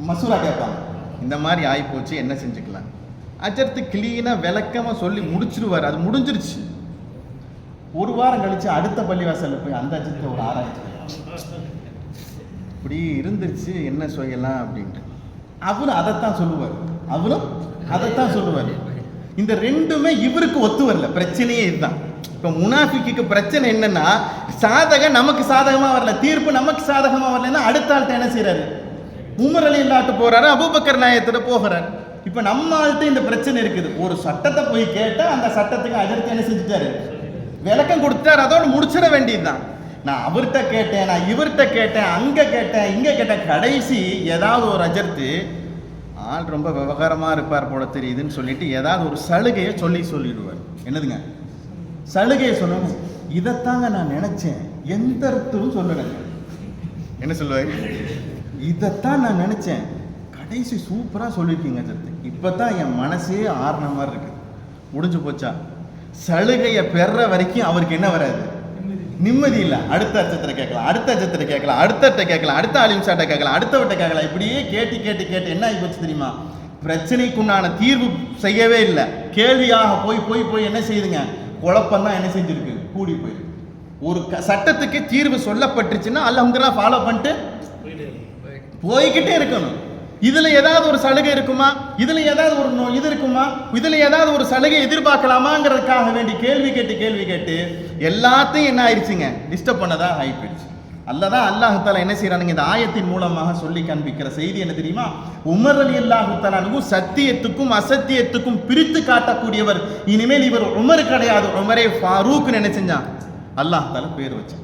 மசூரா கேட்பாங்க, இந்த மாதிரி ஆயிப்போச்சு, என்ன செஞ்சுக்கலாம்? அஜர்த்து கிளீனாக விளக்கமாக சொல்லி முடிச்சிருவார். அது முடிஞ்சிருச்சு. ஒரு வாரம் கழிச்சு அடுத்த பள்ளிவாசலில் போய் அந்த அஜத்தை ஒரு ஆராய்ச்சி இப்படி இருந்துருச்சு, என்ன செய்யலாம் அப்படின்ட்டு அவரும் அதைத்தான் சொல்லுவார். இந்த ரெண்டுமே இவருக்கு ஒத்து வரல. பிரச்சனையே இதுதான். இப்போ முனாஃபிக்கு பிரச்சனை என்னன்னா, சாதகம் நமக்கு சாதகமாக வரல, தீர்ப்பு நமக்கு சாதகமாக வரலன்னா அடுத்த ஆள்கிட்ட என்ன செய்யறாரு? உமர் ரலியல்லாஹு போறாரு, அபூபக்கர் நாயகத்திட்ட போகிறார். இப்ப நம்ம ஆள்கிட்ட இந்த பிரச்சனை இருக்குது. ஒரு சட்டத்தை போய் கேட்டா அந்த சட்டத்துக்கு அஜர்த்து என்ன செஞ்சுட்டாரு? விளக்கம் கொடுத்தாரு. அதோட முடிச்சிட வேண்டியதுதான். நான் அவர்கிட்ட கேட்டேன், நான் இவர்கிட்ட கேட்டேன், அங்க கேட்டேன், இங்க கேட்டேன். கடைசி ஏதாவது ஒரு அஜர்த்து ஆள் ரொம்ப விவகாரமா இருப்பார் போல தெரியுதுன்னு சொல்லிட்டு ஏதாவது ஒரு சலுகையை சொல்லிடுவார். என்னதுங்க? சலுகையை சொல்லணும். இதைத்தாங்க நான் நினைச்சேன், எந்த அர்த்தமும் சொல்லலை. என்ன சொல்லுவாரு? இதைத்தான் நான் நினைச்சேன், கடைசி சூப்பரா சொல்லியிருக்கீங்க அஜர்த்து. இப்பதான் என் மனசே ஆறுன மாதிரி இருக்கு. முடிஞ்சு போச்சா? சலுகையை பெற வரைக்கும் அவருக்கு என்ன வராது? நிம்மதி இல்லை. அடுத்த அச்சத்தில் கேட்கலாம், அடுத்த அலிம்சாட்ட கேட்கலாம், அடுத்தவட்ட கேட்கலாம். இப்படியே கேட்டு என்ன ஆகி போச்சு தெரியுமா? பிரச்சனைக்குண்டான தீர்வு செய்யவே இல்லை. கேள்வியாக போய் என்ன செய்யுதுங்க? குழப்பம் தான் என்ன செஞ்சிருக்கு? கூடி போயிருக்கு. ஒரு சட்டத்துக்கு தீர்வு சொல்லப்பட்டுச்சுன்னா அல்ஹம்துலில்லாஹ் ஃபாலோ பண்ணிட்டு போய்கிட்டே இருக்கணும். இதுல ஏதாவது ஒரு சலுகை இருக்குமா? இதுல ஏதாவது ஒரு இது இருக்குமா? இதுல ஏதாவது ஒரு சலுகை எதிர்பார்க்கலாமாங்கிறதுக்காக வேண்டி கேள்வி கேட்டு எல்லாத்தையும் என்ன ஆயிடுச்சுங்க? டிஸ்டர்ப் பண்ணதா ஆயிடுச்சு. அல்லாஹ் தஆலா என்ன செய்யறானுங்க? இந்த ஆயத்தின் மூலமாக சொல்லி காண்பிக்கிற செய்தி என்ன தெரியுமா? உமர் ரலியல்லாஹு தஆலா சத்தியத்துக்கும் அசத்தியத்துக்கும் பிரித்து காட்டக்கூடியவர். இனிமேல் இவர் உமர் கிடையாது, உமரே ஃபாரூக் என்ன செஞ்சான்? அல்லாஹ் தஆலா பேர் வச்சான்.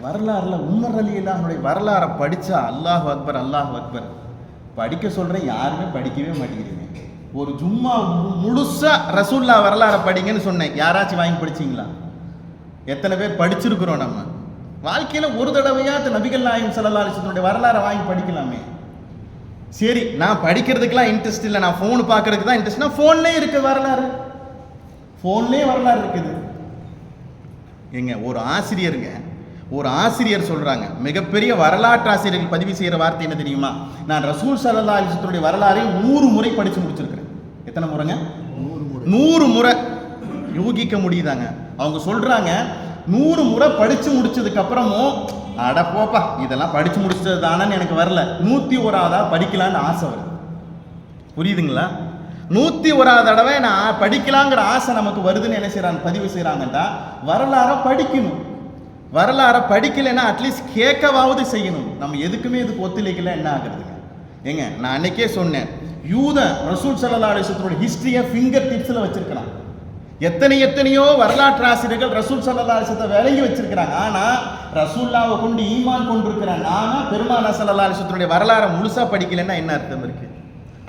வரலாறுல உமர் ரலியல்லாஹுடைய வரலாறை படிச்சா அல்லாஹ் அக்பர் படிக்க சொல்றேன், யாருமே படிக்கவே மாட்டேங்கிறீங்க. ஒரு ஜும்மா முழுசா ரசூல்லா வரலாறை படிங்கன்னு சொன்னேன். யாராச்சும் வாங்கி படிச்சீங்களா? எத்தனை பேர் படிச்சிருக்கிறோம்? நம்ம வாழ்க்கையில ஒரு தடவையாவது நபிகள் நாயகம் ஸல்லல்லாஹு அலைஹி வஸல்லம் வரலாறை வாங்கி படிக்கலாமே. சரி, நான் படிக்கிறதுக்கெல்லாம் இன்ட்ரெஸ்ட் இல்லை, நான் ஃபோன் பார்க்கறதுக்கு தான் இன்ட்ரெஸ்ட்னா ஃபோன்லேயே இருக்கு வரலாறு. ஃபோன்லேயே வரலாறு இருக்குது. எங்க ஒரு ஆசிரியர் சொல்றாங்க, மிகப்பெரிய வரலாற்று ஆசிரியர்கள் பதிவு செய்யற வார்த்தை என்ன தெரியுமா? நான் ரசூல் ஸல்லல்லாஹு அலைஹி வஸல்லம் வரலாறை 100 முறை படிச்சு முடிச்சிருக்கிறேன். எத்தனை முறைங்க? 100 முறை. யூகிக்க முடியுதாங்க? அவங்க சொல்றாங்க 100 முறை படிச்சு முடிச்சதுக்கு அப்புறமும் அட போப்பா இதெல்லாம் படிச்சு முடிச்சது தானே எனக்கு வரல, 101ஆவதா படிக்கலான்னு ஆசை வருது. புரியுதுங்களா? 101ஆவது தடவை நான் படிக்கலாங்கிற ஆசை நமக்கு வருதுன்னு என்ன செய்யறாங்க, பதிவு செய்யறாங்கடா. வரலாறை படிக்கணும். வரலாறை படிக்கலைன்னா அட்லீஸ்ட் கேட்கவாவது செய்யணும். நம்ம எதுக்குமே இதுக்கு ஒத்துழைக்கல என்ன ஆகுறதுங்க? ஏங்க நான் அன்னைக்கே சொன்னேன், யூத ரசூல் ஸல்லல்லாஹு அலைஹி வஸல்லம் ஹிஸ்டரியை ஃபிங்கர் டிப்ஸ்ல வச்சிருக்கிறான். எத்தனையோ வரலாற்று ஆசிரியர்கள் ரசூல் ஸல்லல்லாஹு அலைஹி வஸல்லம் விளங்கி வச்சிருக்கிறாங்க. ஆனா ரசூல்லாவை கொண்டு ஈமான் கொண்டிருக்கிறேன் நானா பெருமானார் ஸல்லல்லாஹு அலைஹி வஸல்லம் வரலாறை முழுசா படிக்கலைன்னா என்ன அர்த்தம் இருக்கு?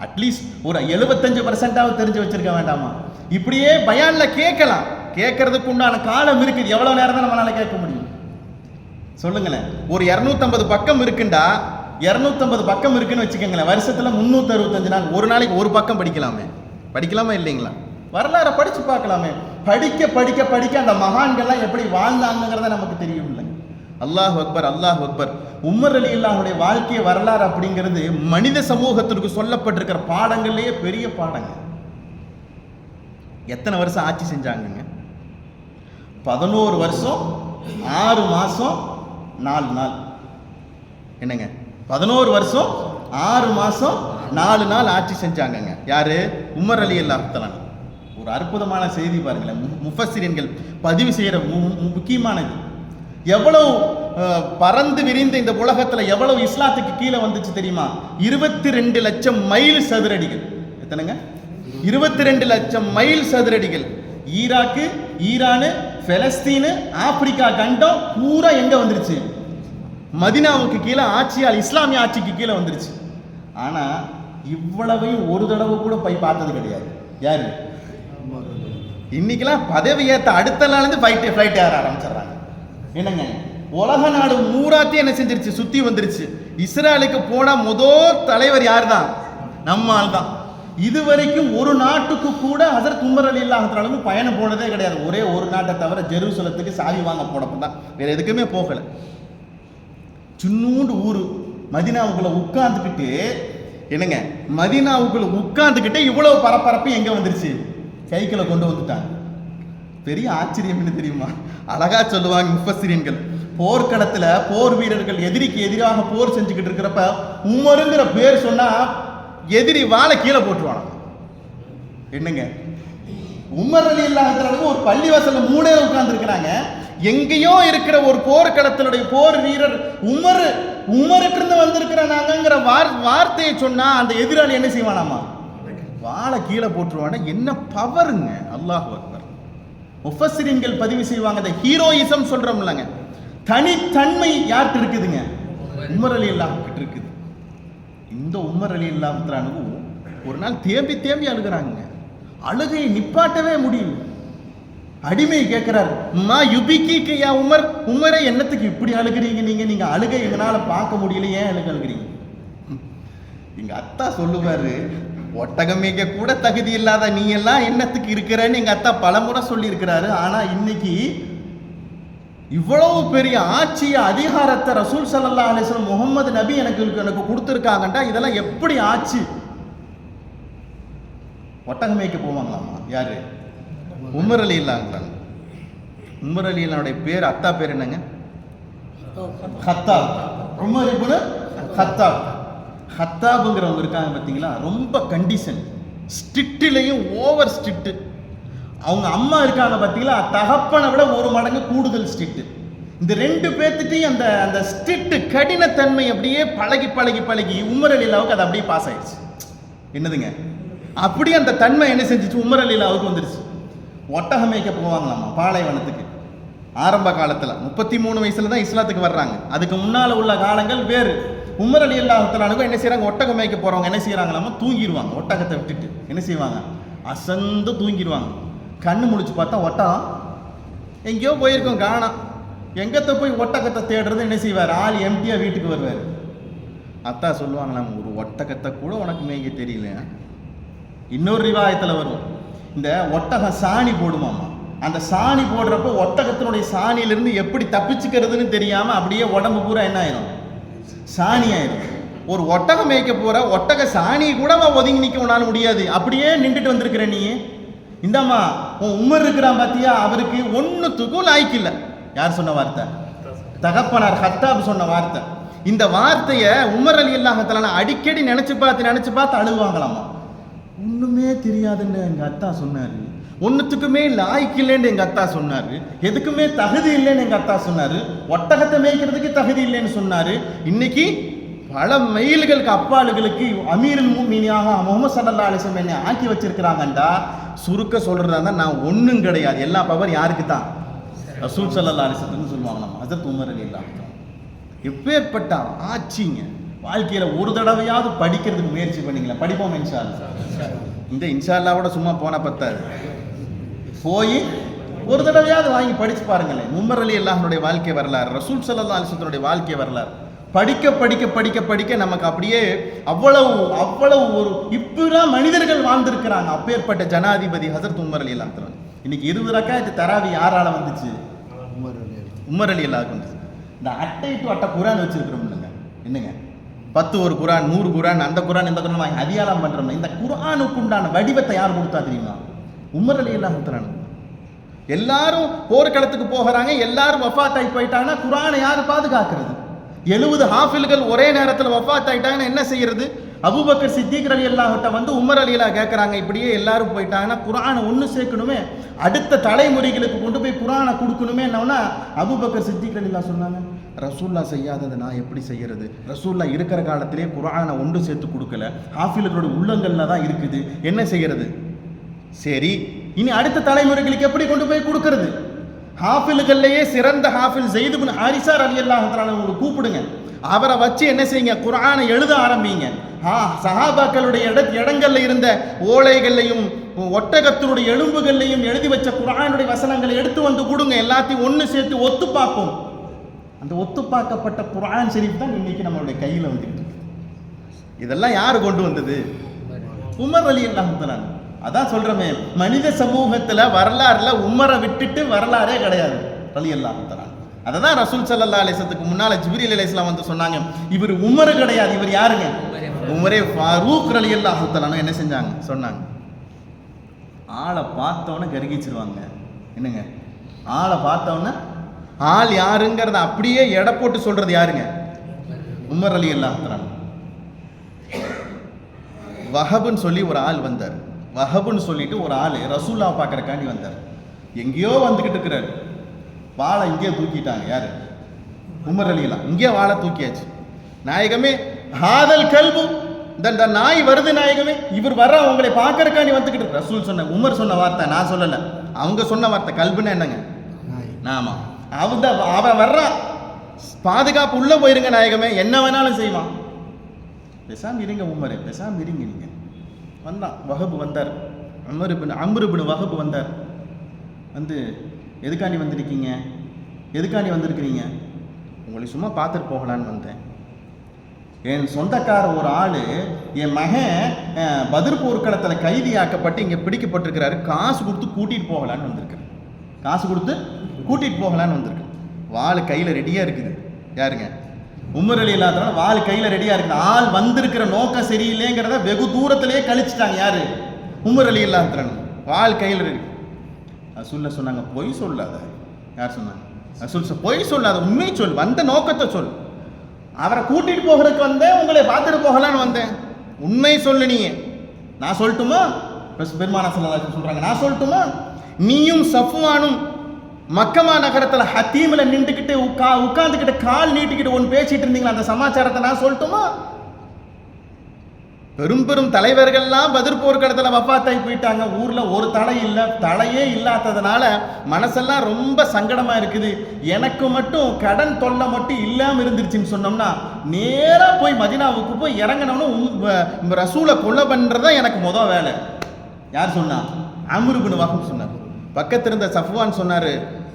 அட்லீஸ்ட் ஒரு 75% தெரிஞ்சு வச்சிருக்க வேண்டாமா? இப்படியே பயான்ல கேட்கலாம். கேட்கறதுக்கு உண்டான காலம் இருக்குது. எவ்வளவு நேரம் தான் நம்மளால கேட்க முடியும் சொல்லுங்களேன்? ஒரு 250 பக்கம் இருக்குண்டா, 250 பக்கம் இருக்குன்னு வச்சுக்கோங்களேன். வருஷத்துல 365 நாள், ஒரு நாளைக்கு ஒரு பக்கம் படிக்கலாமா இல்லைங்களா? வரலாறை படிச்சு பார்க்கலாமே. படிக்க அந்த மகான்கள்லாம் எப்படி வாழ்ந்தாங்கிறத நமக்கு தெரியும் இல்லை? அல்லாஹ் அக்பர், அல்லாஹ் அக்பர். உமர் ரலியல்லாஹுடைய வாழ்க்கை வரலாறு அப்படிங்கிறது மனித சமூகத்திற்கு சொல்லப்பட்டிருக்கிற பாடங்கள்லேயே பெரிய பாடங்க. எத்தனை வருஷம் ஆட்சி செஞ்சாங்க? 11 வருஷம் 6 மாசம் 4 நாள். என்னங்க? 11 வருஷம் 6 மாசம் 4 நாள் ஆட்சி செஞ்சாங்கங்க. யாரு? உமர் ரலியல்லாஹு தஆலா. ஒரு அற்புதமான செய்தி பாருங்களேன். முஃபஸ்ஸிரீன்கள் பதிவு செய்யற முக்கியமானது. எவ்வளவு பறந்து விரிந்த இந்த உலகத்துல எவ்வளவு இஸ்லாத்துக்கு கீழே வந்துச்சு தெரியுமா? 22 லட்சம் மைல் சதுரடிகள். எத்தனைங்க? 22 லட்சம் மைல் சதுரடிகள். ஈராக்கு, ஈரானு, பெலஸ்தீனு, ஆப்பிரிக்கா கண்டம் பூரா எங்க வந்துருச்சு? மதீனாவுக்கு கீழே ஆட்சியால் இஸ்லாமிய ஆட்சிக்கு கீழே வந்துருச்சு. ஆனா இவ்வளவையும் ஒரு தடவை கூட போய் பார்த்தது கிடையாது. யாரு? இன்னைக்கெல்லாம் பதவி ஏற்ற அடுத்த நாள் இருந்து ஃப்ளைட் ஏற ஆரம்பிச்சிடறாங்க. என்னங்க? உலக நாடு மூராத்தையும் என்ன செஞ்சிருச்சு? சுத்தி வந்துருச்சு. இஸ்ரேலுக்கு போன முதல் தலைவர் யார் தான்? நம்ம ஆள் தான். இதுவரைக்கும் ஒரு நாட்டுக்கு கூட ஹஸரத் உமர் ரலியல்லாஹு தஆலா பயணம் போனதே கிடையாது. ஒரே ஒரு நாட்டை தவிர ஜெருசலத்துக்கு சாவி வாங்க போனப்பதான், வேற எதுக்குமே போகல. சின்னூண்டு ஊரு மதீனாவுக்குள்ள உட்கார்ந்துக்கிட்டு, என்னங்க மதீனாவுக்குள்ள உட்கார்ந்துக்கிட்டு இவ்வளவு பரபரப்பு எங்க வந்துருச்சு? கைக்குள்ள கொண்டு வந்துட்டாங்க. பெரிய ஆச்சரியம் என்ன தெரியுமா? அழகா சொல்லுவாங்க முஃபஸ்ஸிரீன்கள், போர்க்களத்துல போர் வீரர்கள் எதிரிக்கு எதிராக போர் செஞ்சுக்கிட்டு இருக்கிறப்ப உமருங்கிற பேர் சொன்னா எதிரி வாழை கீழே போட்டுருவாங்க. என்னங்க? உமர் ரலியல்லாஹு தஆலா ஒரு பள்ளிவாசல்ல மூலையில உட்கார்ந்து இருக்கிறாங்க. எங்கேயோ இருக்கிற ஒரு போர்க்களத்தினுடைய போர் வீரர் உமருக்கு இருந்து வந்திருக்கிறாங்கிற வார்த்தையை சொன்னா அந்த எதிராளி என்ன செய்வானாமா? வாழை கீழே போட்டுருவானா? என்ன பவருங்க! அல்லாஹு அக்பர். முஃபஸ்ஸிரீன்கள் பதிவு செய்வாங்க, இந்த ஹீரோயிசம் சொல்றோம்லங்க, தனித்தன்மை யார்கிட்ட இருக்குதுங்க? உமர் ரலியல்லாஹு கிட்ட இருக்குது. இந்த உமர் ரலியல்லாஹு தஆலா ஒரு நாள் தேம்பி அழுகிறாங்க. அழுகையை நிப்பாட்டவே முடியல. அடிமை கேட்கிறார், மா யுபிக்கி யா உமர், உமரை என்னத்துக்கு இப்படி அழுகிறீங்க? நீங்க அழுகை எங்களால பார்க்க முடியல, ஏன் அழுகிறீங்க? எங்க அத்தா சொல்லுவாரு, ஒட்டகமேக்க கூட தகுதி இல்லாத நீ எல்லாம் என்னத்துக்கு இருக்கிறன்னு எங்க அத்தா பலமுறை சொல்லி இருக்கிறாரு. ஆனா இன்னைக்கு இவ்வளவு பெரிய ஆட்சிய அதிகாரத்தை ரசூல் ஸல்லல்லாஹு அலைஹி வஸல்லம் முஹம்மது நபி எனக்கு கொடுத்துருக்காங்கண்டா, இதெல்லாம் எப்படி ஆச்சு? ஒட்டகமேய்க்க போவாங்களாமா? யாரு? உமர் ரலியல்லாஹு. உமர் ரலியல்லாஹுடைய பேர், அத்தா பேர் என்னங்க? ஹத்தாப். Umar ibn Khattab. ஹத்தாப்ங்கிறவங்க இருக்காங்க பார்த்தீங்களா, ரொம்ப கண்டிஷன், ஸ்ட்ரிக்ட்லையும் ஓவர் ஸ்ட்ரிக்ட். அவங்க அம்மா இருக்காங்க பார்த்தீங்களா, தகப்பனை விட ஒரு மடங்கு கூடுதல் ஸ்ட்ரிக்ட். இந்த ரெண்டு பேர்த்திட்டையும் அந்த அந்த ஸ்ட்ரிக்ட் கடினத்தன்மை அப்படியே பழகி உமர் ரலியல்லாஹுக்கு அது அப்படியே பாஸ் ஆயிடுச்சு. என்னதுங்க? அப்படியே அந்த தன்மை என்ன செஞ்சிச்சு? உமர் ரலியல்லாஹுக்கு வந்துருச்சு. ஒட்டகம் மேய்க்க போவாங்களாமா பாலைவனத்துக்கு. ஆரம்ப காலத்தில் 33 வயசுல தான் இஸ்லாத்துக்கு வர்றாங்க. அதுக்கு முன்னால் உள்ள காலங்கள் வேறு. உமர் ரலியல்லாஹு தஆலா என்ன செய்கிறாங்க? ஒட்டகம் மேய்க்க போகிறவங்க என்ன செய்கிறாங்களாமா? தூங்கிடுவாங்க. ஒட்டகத்தை விட்டுட்டு என்ன செய்வாங்க? அசந்து தூங்கிடுவாங்க. கண்ணு முழிச்சு பார்த்தா ஒட்டகம் எங்கேயோ போயிருக்கோம், காணோம். எங்கத்த போய் ஒட்டகத்தை தேடுறது? என்ன செய்வார்? ஆள் எம்டியாக வீட்டுக்கு வருவார். அத்தா சொல்லுவாங்களாம், ஒரு ஒட்டகத்தை கூட உனக்கு மேய்க்க தெரியல. இன்னொரு ரிவாயத்தில் வரும், இந்த ஒட்டகம் சாணி போடுமாமா. அந்த சாணி போடுறப்ப ஒட்டகத்தினுடைய சாணியிலிருந்து எப்படி தப்பிச்சுக்கிறதுன்னு தெரியாம அப்படியே உடம்பு பூரா என்ன ஆயிரும், சாணி ஆயிரும். ஒரு ஒட்டகம் மேய்க்க போற ஒட்டக சாணி கூட ஒதுங்கி நிக்க உன்னால முடியாது, அப்படியே நின்றுட்டு வந்திருக்கிற நீ. இந்தம்மா உன் உமர் இருக்கிறான் பாத்தியா, அவருக்கு ஒன்னுத்துக்கும் லாய்க்கு இல்லை. யார் சொன்ன வார்த்தை? தகப்பனார் ஹத்தாப் சொன்ன வார்த்தை. இந்த வார்த்தையை உமர் ரலியல்லாஹு தஆலா அடிக்கடி நினைச்சு பார்த்து அழுவாங்களாமா. ஒண்ணுமே தெரியாதுன்னு எங்க அத்தா சொன்னாரு, ஒன்னுத்துக்குமே லாய்க்கு இல்லைன்னு எங்க அத்தா சொன்னாரு, எதுக்குமே தகுதி இல்லைன்னு எங்க அத்தா சொன்னாரு, ஒட்டகத்தை மேய்க்கிறதுக்கு தகுதி இல்லைன்னு சொன்னாரு. இன்னைக்கு பல மைல்களுக்கு அப்பாளுகளுக்கு அமீருல் முஃமினீனாக முஹம்மது ஸல்லல்லாஹு அலைஹி வஸல்லம் என்னை ஆக்கி வச்சிருக்கிறாங்கண்டா, சுருக்க சொல்றதா இருந்தால் நான் ஒன்றும் கிடையாது. எல்லா பவர் யாருக்கு தான்? ரசூல் ஸல்லல்லாஹு அலைஹி வஸல்லம் சொல்லுவாங்க. நம்ம ஹஜ்ரத் உமர் ரலியல்லாஹு அன்ஹு எப்பேற்பட்ட ஆட்சிங்க. வாழ்க்கையில ஒரு தடவையாவது படிக்கிறதுக்கு முயற்சி பண்ணீங்களா? படிப்போம் இன்ஷா அல்லாஹ். இந்த இன்ஷா அல்லாஹ்வோட சும்மா போனா பத்தாது, போய் ஒரு தடவையாவது வாங்கி படிச்சு பாருங்களேன். உமர் ரலியல்லாஹுனுடைய வாழ்க்கை வரலாறு, ரசூல் ஸல்லல்லாஹு அலைஹி வஸல்லம் வாழ்க்கை வரலாறு படிக்க படிக்க படிக்க படிக்க நமக்கு அப்படியே அவ்வளவு ஒரு இப்பதான் மனிதர்கள் வாழ்ந்திருக்கிறாங்க. அப்பேற்பட்ட ஜனாதிபதி ஹஜ்ரத் உமர் ரலியல்லாஹு அன்ஹு. இன்னைக்கு 20 ரக்காத் தராவி யாரால வந்துச்சு? உமர் ரலியல்லாஹு அன்ஹு. இந்த அட்டை டு அட்டை குரான் வச்சிருக்கிறோம் இல்லைங்க, என்னங்க 10 ஒரு குரான் 100 குரான், அந்த குரான் இந்த குரான் வாங்கி அதிகாரம் பண்றோம். இந்த குரானுக்கு உண்டான வடிவத்தை யார் கொடுத்தா தெரியுமா? உமர் ரலியல்லாஹு அன்ஹு. எல்லாரும் போர்க்களத்துக்கு போகிறாங்க, எல்லாரும் வஃபாத் ஆகி போயிட்டாங்கன்னா குரானை யார் பாதுகாக்கிறது? 70 ஹாஃபில்கள் ஒரே நேரத்தில் வஃபாத் ஆகிட்டாங்கன்னா என்ன செய்யறது? அபூபக்கர் சித்திக் ரலியல்லாஹு அன்ஹு வந்து உமர் ரலியல்லாஹு கேட்குறாங்க, இப்படியே எல்லாரும் போயிட்டாங்கன்னா குரானை ஒன்று சேர்க்கணுமே, அடுத்த தலைமுறைகளுக்கு கொண்டு போய் குரானை கொடுக்கணுமே. என்னன்னா அபூபக்கர் சித்திக் ரலியல்லாஹு சொன்னாங்க, ரசூல்லா செய்யாததை நான் எப்படி செய்யறது? ரசூல்லா இருக்கிற காலத்திலே குரானை ஒன்று சேர்த்து கொடுக்கல, ஹாஃபில்களோட உள்ளங்கள்ல தான் இருக்குது, என்ன செய்யறது? சரி, இனி அடுத்த தலைமுறைகளுக்கு எப்படி கொண்டு போய் கொடுக்கறது? ஹாஃபில்கள்லேயே சிறந்த ஹாஃபில் ஸைத் இப்னு ஹாரிஸா ரலியல்லாஹு தஆலா உங்களுக்கு கூப்பிடுங்க, அவரை வச்சு என்ன செய்யுங்க, குர்ஆனை எழுத ஆரம்பிங்க. சஹாபாக்களுடைய இடங்கள்ல இருந்த ஓலைகள்லையும் ஒட்டகத்தினுடைய எலும்புகள்லையும் எழுதி வச்ச குர்ஆனுடைய வசனங்களை எடுத்து வந்து கொடுங்க, எல்லாத்தையும் ஒன்று சேர்த்து ஒத்து பார்ப்போம். அந்த ஒத்து பார்க்கப்பட்ட குர்ஆன் ஷரீஃப் தான் இன்னைக்கு நம்மளுடைய கையில் வந்துட்டு. இதெல்லாம் யார் கொண்டு வந்தது? உமர் ரலியல்லாஹு தஆலா. அதான் சொல்றமே, மனித சமூகத்துல வரலாறுல உமரை விட்டுட்டு வரலாறே கிடையாது ரலியல்லாஹு தஆலா. அததான் ரசூல் ஸல்லல்லாஹு அலைஹி வஸல்லம் முன்னால ஜிப்ரீல் அலைஹிஸ்ஸலாம் வந்து சொன்னாங்க, இவர் உமர் கிடையாது, இவர் யாருங்க? உமரே ஃபாரூக் ரலியல்லாஹு தஆலா. என்ன செஞ்சாங்க? சொன்னாங்க. ஆளை பார்த்தவொன்னே கருகிச்சிருவாங்க. என்னங்க, ஆளை பார்த்தவொன்னே ஆள் யாருங்கிறத அப்படியே எடை போட்டு சொல்றது யாருங்க? உமர் ரலியல்லாஹு தஆலா. வஹபுன்னு சொல்லி ஒரு ஆள் வந்தார். வஹபுன்னு சொல்லிட்டு ஒரு ஆள் ரசூல்லா பார்க்கறக்காண்டி வந்தார். எங்கேயோ வந்துகிட்டு இருக்கிறாரு, வாளை இங்கே தூக்கிட்டாங்க. யாரு? உமர் ரலியல்லாஹு. இங்கே வாளை தூக்கியாச்சு. நாயகமே, ஹாதல் கல்பு, இந்த நாய் வருது நாயகமே, இவர் வர்ற உங்களை பார்க்கறக்காண்டி வந்துகிட்டு. ரசூல் சொன்ன, உமர் சொன்ன வார்த்தை, நான் சொல்லல, அவங்க சொன்ன வார்த்தை. கல்புன்னா என்னங்க? ஆமா, அவன் வர்றான், பாதுகாப்பு உள்ள போயிருங்க நாயகமே, என்ன வேணாலும் செய்வான். பேசாம இருங்க உமரே, பேசாம இருங்க. நீங்க வந்தான், வஹபு வந்தார், அம்ர் இப்னு வஹபு வந்தார். வந்து எதுக்காண்டி வந்திருக்கீங்க? எதுக்காண்டி வந்திருக்கிறீங்க? உங்களை சும்மா பார்த்துட்டு போகலான்னு வந்தேன். என் சொந்தக்கார ஒரு ஆள், என் மகன் பத்ர் போர்க்களத்தில் கைதியாக்கப்பட்டு இங்கே பிடிக்கப்பட்டிருக்கிறாரு, காசு கொடுத்து கூட்டிகிட்டு போகலான்னு வந்திருக்கேன். காசு கொடுத்து கூட்டிகிட்டு போகலான்னு வந்திருக்கேன். வாள் கையில் ரெடியாக இருக்குது. யாருங்க? உமர் ரலியல்லாஹு தஆலா. வாள் கையில் ரெடியாக இருக்குது. ஆள் வந்திருக்கிற நோக்கம் சரியில்லைங்கிறத வெகு தூரத்திலேயே கழிச்சிட்டாங்க. யாரு? உமர் ரலியல்லாஹு தஆலா. வாள் கையில் ரெடி. ரசூல் சொன்னாங்க, பொய் சொல்லாத. யார் சொன்னாங்க? ரசூல், பொய் சொல்லாத, உண்மை சொல், வந்த நோக்கத்தை சொல். அவரை கூட்டிட்டு போகிறதுக்கு வந்தேன், உங்களை பார்த்துட்டு போகலான்னு வந்தேன், உண்மை சொல்லு. நீ, நான் சொல்லட்டுமா? பெருமானா ஸல்லல்லாஹு அலைஹி வஸல்லம் சொல்றாங்க, நான் சொல்லட்டுமா? நீயும் சஃப்வானும் மக்கமா நகரத்துல ஹத்தீம்ல நின்றுக்கிட்டு உட்கார்ந்துக்கிட்டு கால் நீட்டிக்கிட்டு ஒன்று பேசிட்டு இருந்தீங்களா, அந்த சமாச்சாரத்தை நான் சொல்லட்டுமா? பெரும் பெரும் தலைவர்கள்லாம் பத்ர் போர்க்களத்தில் வஃபாத்தாகி போயிட்டாங்க. ஊர்ல ஒரு தலை இல்லை, தலையே இல்லாததுனால மனசெல்லாம் ரொம்ப சங்கடமா இருக்குது. எனக்கு மட்டும் கடன் தொல்லை மட்டும் இல்லாமல் இருந்துருச்சுன்னு சொன்னோம்னா, நேராக போய் மதீனாவுக்கு போய் இறங்கணும்னு ரசூலை கொலை பண்றதா எனக்கு முதல் வேலை. யார் சொன்னா? அம்ர் இப்னு வஹப் சொன்னார். பக்கத்தில் இருந்த சஃப்வான் சொன்னாரு,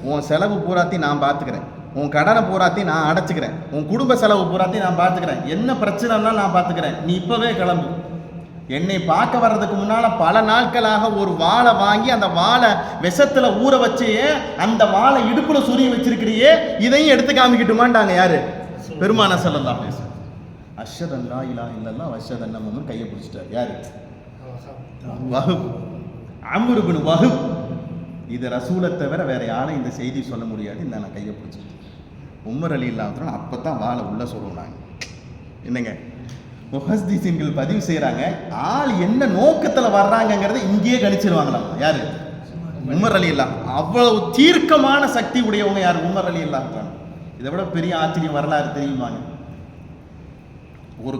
உன் செலவு பூராத்தையும் நான் பார்த்துக்கிறேன், உன் கடனை பூராத்தையும் நான் அடைச்சிக்கிறேன், உன் குடும்ப செலவு பூராத்தையும் நான் பார்த்துக்கிறேன், என்ன பிரச்சனைனா நான் பார்த்துக்கிறேன், நீ இப்பவே கிளம்பு. என்னை பார்க்க வர்றதுக்கு முன்னால பல நாட்களாக ஒரு வாளை வாங்கி அந்த வாளை விஷத்துல ஊற வச்சு அந்த வாளை இடுப்புல சொருகி வச்சிருக்கிறியே, இதையும் எடுத்து காமிக்கிட்டுமாண்டாங்க. யாரு? பெருமானா ஸல்லல்லாஹு அலைஹி வஸல்லம். அஷ்ஹது அல்லா இலாஹ இல்லல்லாஹ் வ அஷ்ஹது அன்ன முஹம்மதன் கையை பிடிச்சிட்டார். யாரு? வஹப், அம்ர் இப்னு வஹப். இது ரசூலை தவிர வேற யாரும் இந்த செய்தி சொல்ல முடியாது. இந்த நான் கையை பிடிச்சிட்டேன். உமர் ரலியல்லாஹு அன்ஹு அப்பதான் வாளை உள்ள சொல்லுவாங்க. என்னங்க முஹஸ்திஸீன்கள் பதிவு செய்யறாங்க, ஆள் என்ன நோக்கத்துல வர்றாங்கங்கறத இங்கேயே கணிச்சிருவாங்களாம். யாரு? உமர் ரலியல்லாஹு. அவ்வளவு தீர்க்கமான சக்தி உடையவங்க யாரு? உமர் ரலியல்லாஹு. இதை விட பெரிய ஆச்சரியம் வரலாறு தெரியுமாங்க? ஒரு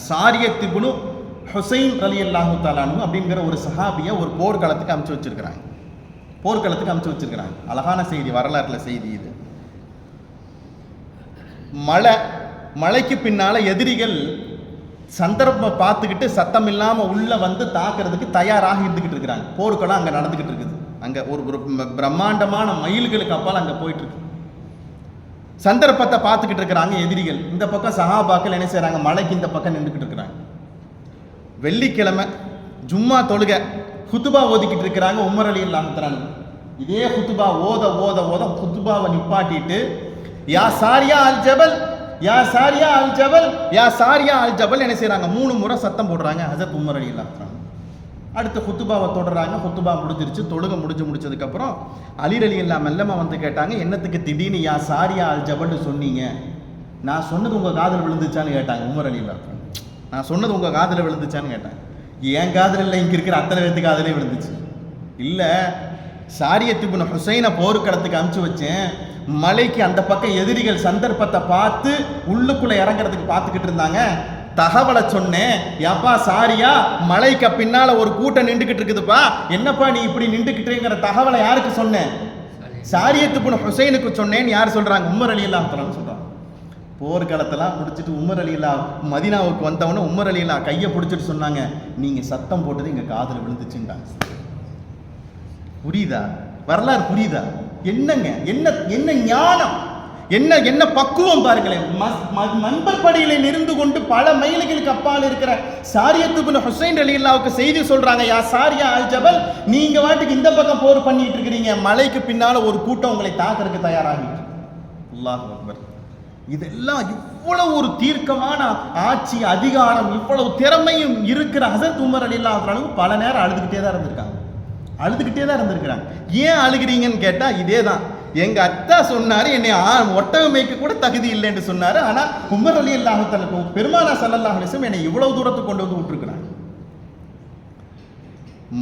சாரியத் இப்னு ஹுசைன் ரலியல்லாஹு தஆலா அன்ஹு அப்படிங்கிற ஒரு சஹாபியை ஒரு போர்க்களத்துக்கு அனுப்பிச்சு வச்சிருக்கிறாங்க. அழகான செய்தி, வரலாற்றுல செய்தி இது. மழைக்கு பின்னால எதிரிகள் சந்தர்ப்பம் பார்த்துக்கிட்டு சத்தம் இல்லாம உள்ள வந்து தாக்குறதுக்கு தயாராக இருந்துகிட்டு இருக்கிறாங்க. போர்க்களம் அங்க நடந்துகிட்டு இருக்குது. அங்க ஒரு பிரம்மாண்டமான மைல்களுக்கு அப்பால் அங்க போயிட்டு இருக்கு. சந்தர்ப்பத்தை பார்த்துக்கிட்டு இருக்கிறாங்க எதிரிகள். இந்த பக்கம் சஹாபாக்கள் என்ன செய்யறாங்க? மலைக்கு இந்த பக்கம் நின்றுக்கிட்டு இருக்கிறாங்க. வெள்ளிக்கிழமை ஜும்மா தொழுக ஹுதுபா ஓதிக்கிட்டு இருக்கிறாங்க உமர் ரலியல்லாஹு தஆலா. இதே ஹுதுபா ஓத ஓத ஓத ஹுதுபாவை நிப்பாட்டிட்டு யா சாரியா அல் ஜபல், யா சாரியா அல் ஜபல், யா சாரியா அல் ஜபல் என்ன செய்யறாங்க? 3 முறை சத்தம் போடுறாங்க ஹஜரத் உமர் ரலியல்லாஹு தஆலா. அடுத்து ஹுதுபாவை தொடர்றாங்க. ஹுதுபா முடிஞ்சிருச்சு. தொழுக முடிச்சதுக்கு அப்புறம் அலி ரலியல்லாஹு மெல்லமா வந்து கேட்டாங்க, என்னத்துக்கு திடீர்னு யா சாரியா அல் ஜபல்னு சொன்னீங்க? நான் சொன்னது உங்க காதுல விழுந்துச்சான்னு கேட்டாங்க உமர் ரலியல்லாஹு. நான் சொன்னது உங்க காதுல விழுந்துச்சான்னு கேட்டாங்க. என் காதுல இல்லை, இங்க இருக்கிற அத்தனை பேத்துக்கு காதுலயே விழுந்துச்சு. இல்ல, சாரியத் இப்னு ஹுசைனை போர்க்களத்துக்கு அனுப்பிச்சு வச்சேன். மலைக்கு அந்த பக்கம் எதிரிகள் சந்தர்ப்பத்தை பார்த்து உள்ளுக்குள்ள இறங்குறதுக்கு பார்த்துக்கிட்டு இருந்தாங்க. தகவலை சொன்னேன், யாப்பா சாரியா, மலைக்கு பின்னால ஒரு கூட்டம் நின்றுகிட்டு இருக்குதுப்பா, என்னப்பா நீ இப்படி நின்றுகிட்டேங்கிற தகவலை யாருக்கு சொன்னேன்? சாரியத் இப்னு ஹுசைனுக்கு சொன்னேன்னு யார் சொல்றாங்க? உமர் ரலியல்லாஹு தஆலா சொல்றாங்க. போர்க்களத்தெல்லாம் முடிச்சுட்டு உமர் ரலியல்லாஹு மதீனாவுக்கு வந்தவொடனே உமர் ரலியல்லாஹு கையை பிடிச்சிட்டு சொன்னாங்க, நீங்க சத்தம் போட்டது எங்க காதுல விழுந்துச்சுட்டாங்க. புரியுதா? வரலாறு புரியுதா? என்னங்க, என்ன ஞானம், என்ன பக்குவம் பாருங்களேன். மன்பர் படியில இருந்து கொண்டு பல மைல்களுக்கு அப்பால் இருக்கிற சாரியத் இப்னு ஹுசைன் ரலியல்லாஹுக்கு செய்தி சொல்றாங்க, யா சாரியா அல் ஜபல், நீங்க வாட்டுக்கு இந்த பக்கம் போர் பண்ணிட்டு இருக்கிறீங்க, மலைக்கு பின்னால ஒரு கூட்டம் உங்களை தாக்குறதுக்கு தயாராகிட்டு. அல்லாஹ் அக்பர். இதெல்லாம் இவ்வளவு ஒரு தீர்க்கமான ஆட்சி அதிகாரம், இவ்வளவு திறமையும் இருக்கிற ஹஸரத் உமர் ரலியல்லாஹு அன்ஹு பல நேரம் அழுதுகிட்டே தான் இருந்திருக்காங்க. ஏன் அழுகிறீங்கன்னு கேட்டா இதே தான். எங்க அத்தா சொன்னாரு, என்னை ஒட்டகம் மேய்க்க கூட தகுதி இல்லைன்னு சொன்னாரு. ஆனா உமர் ரலியல்லாஹு தஆலா பெருமானா ஸல்லல்லாஹு அலைஹி வஸல்லம் என்னை இவ்வளவு தூரத்துக்கு கொண்டு வந்து விட்டுருக்கிறாங்க.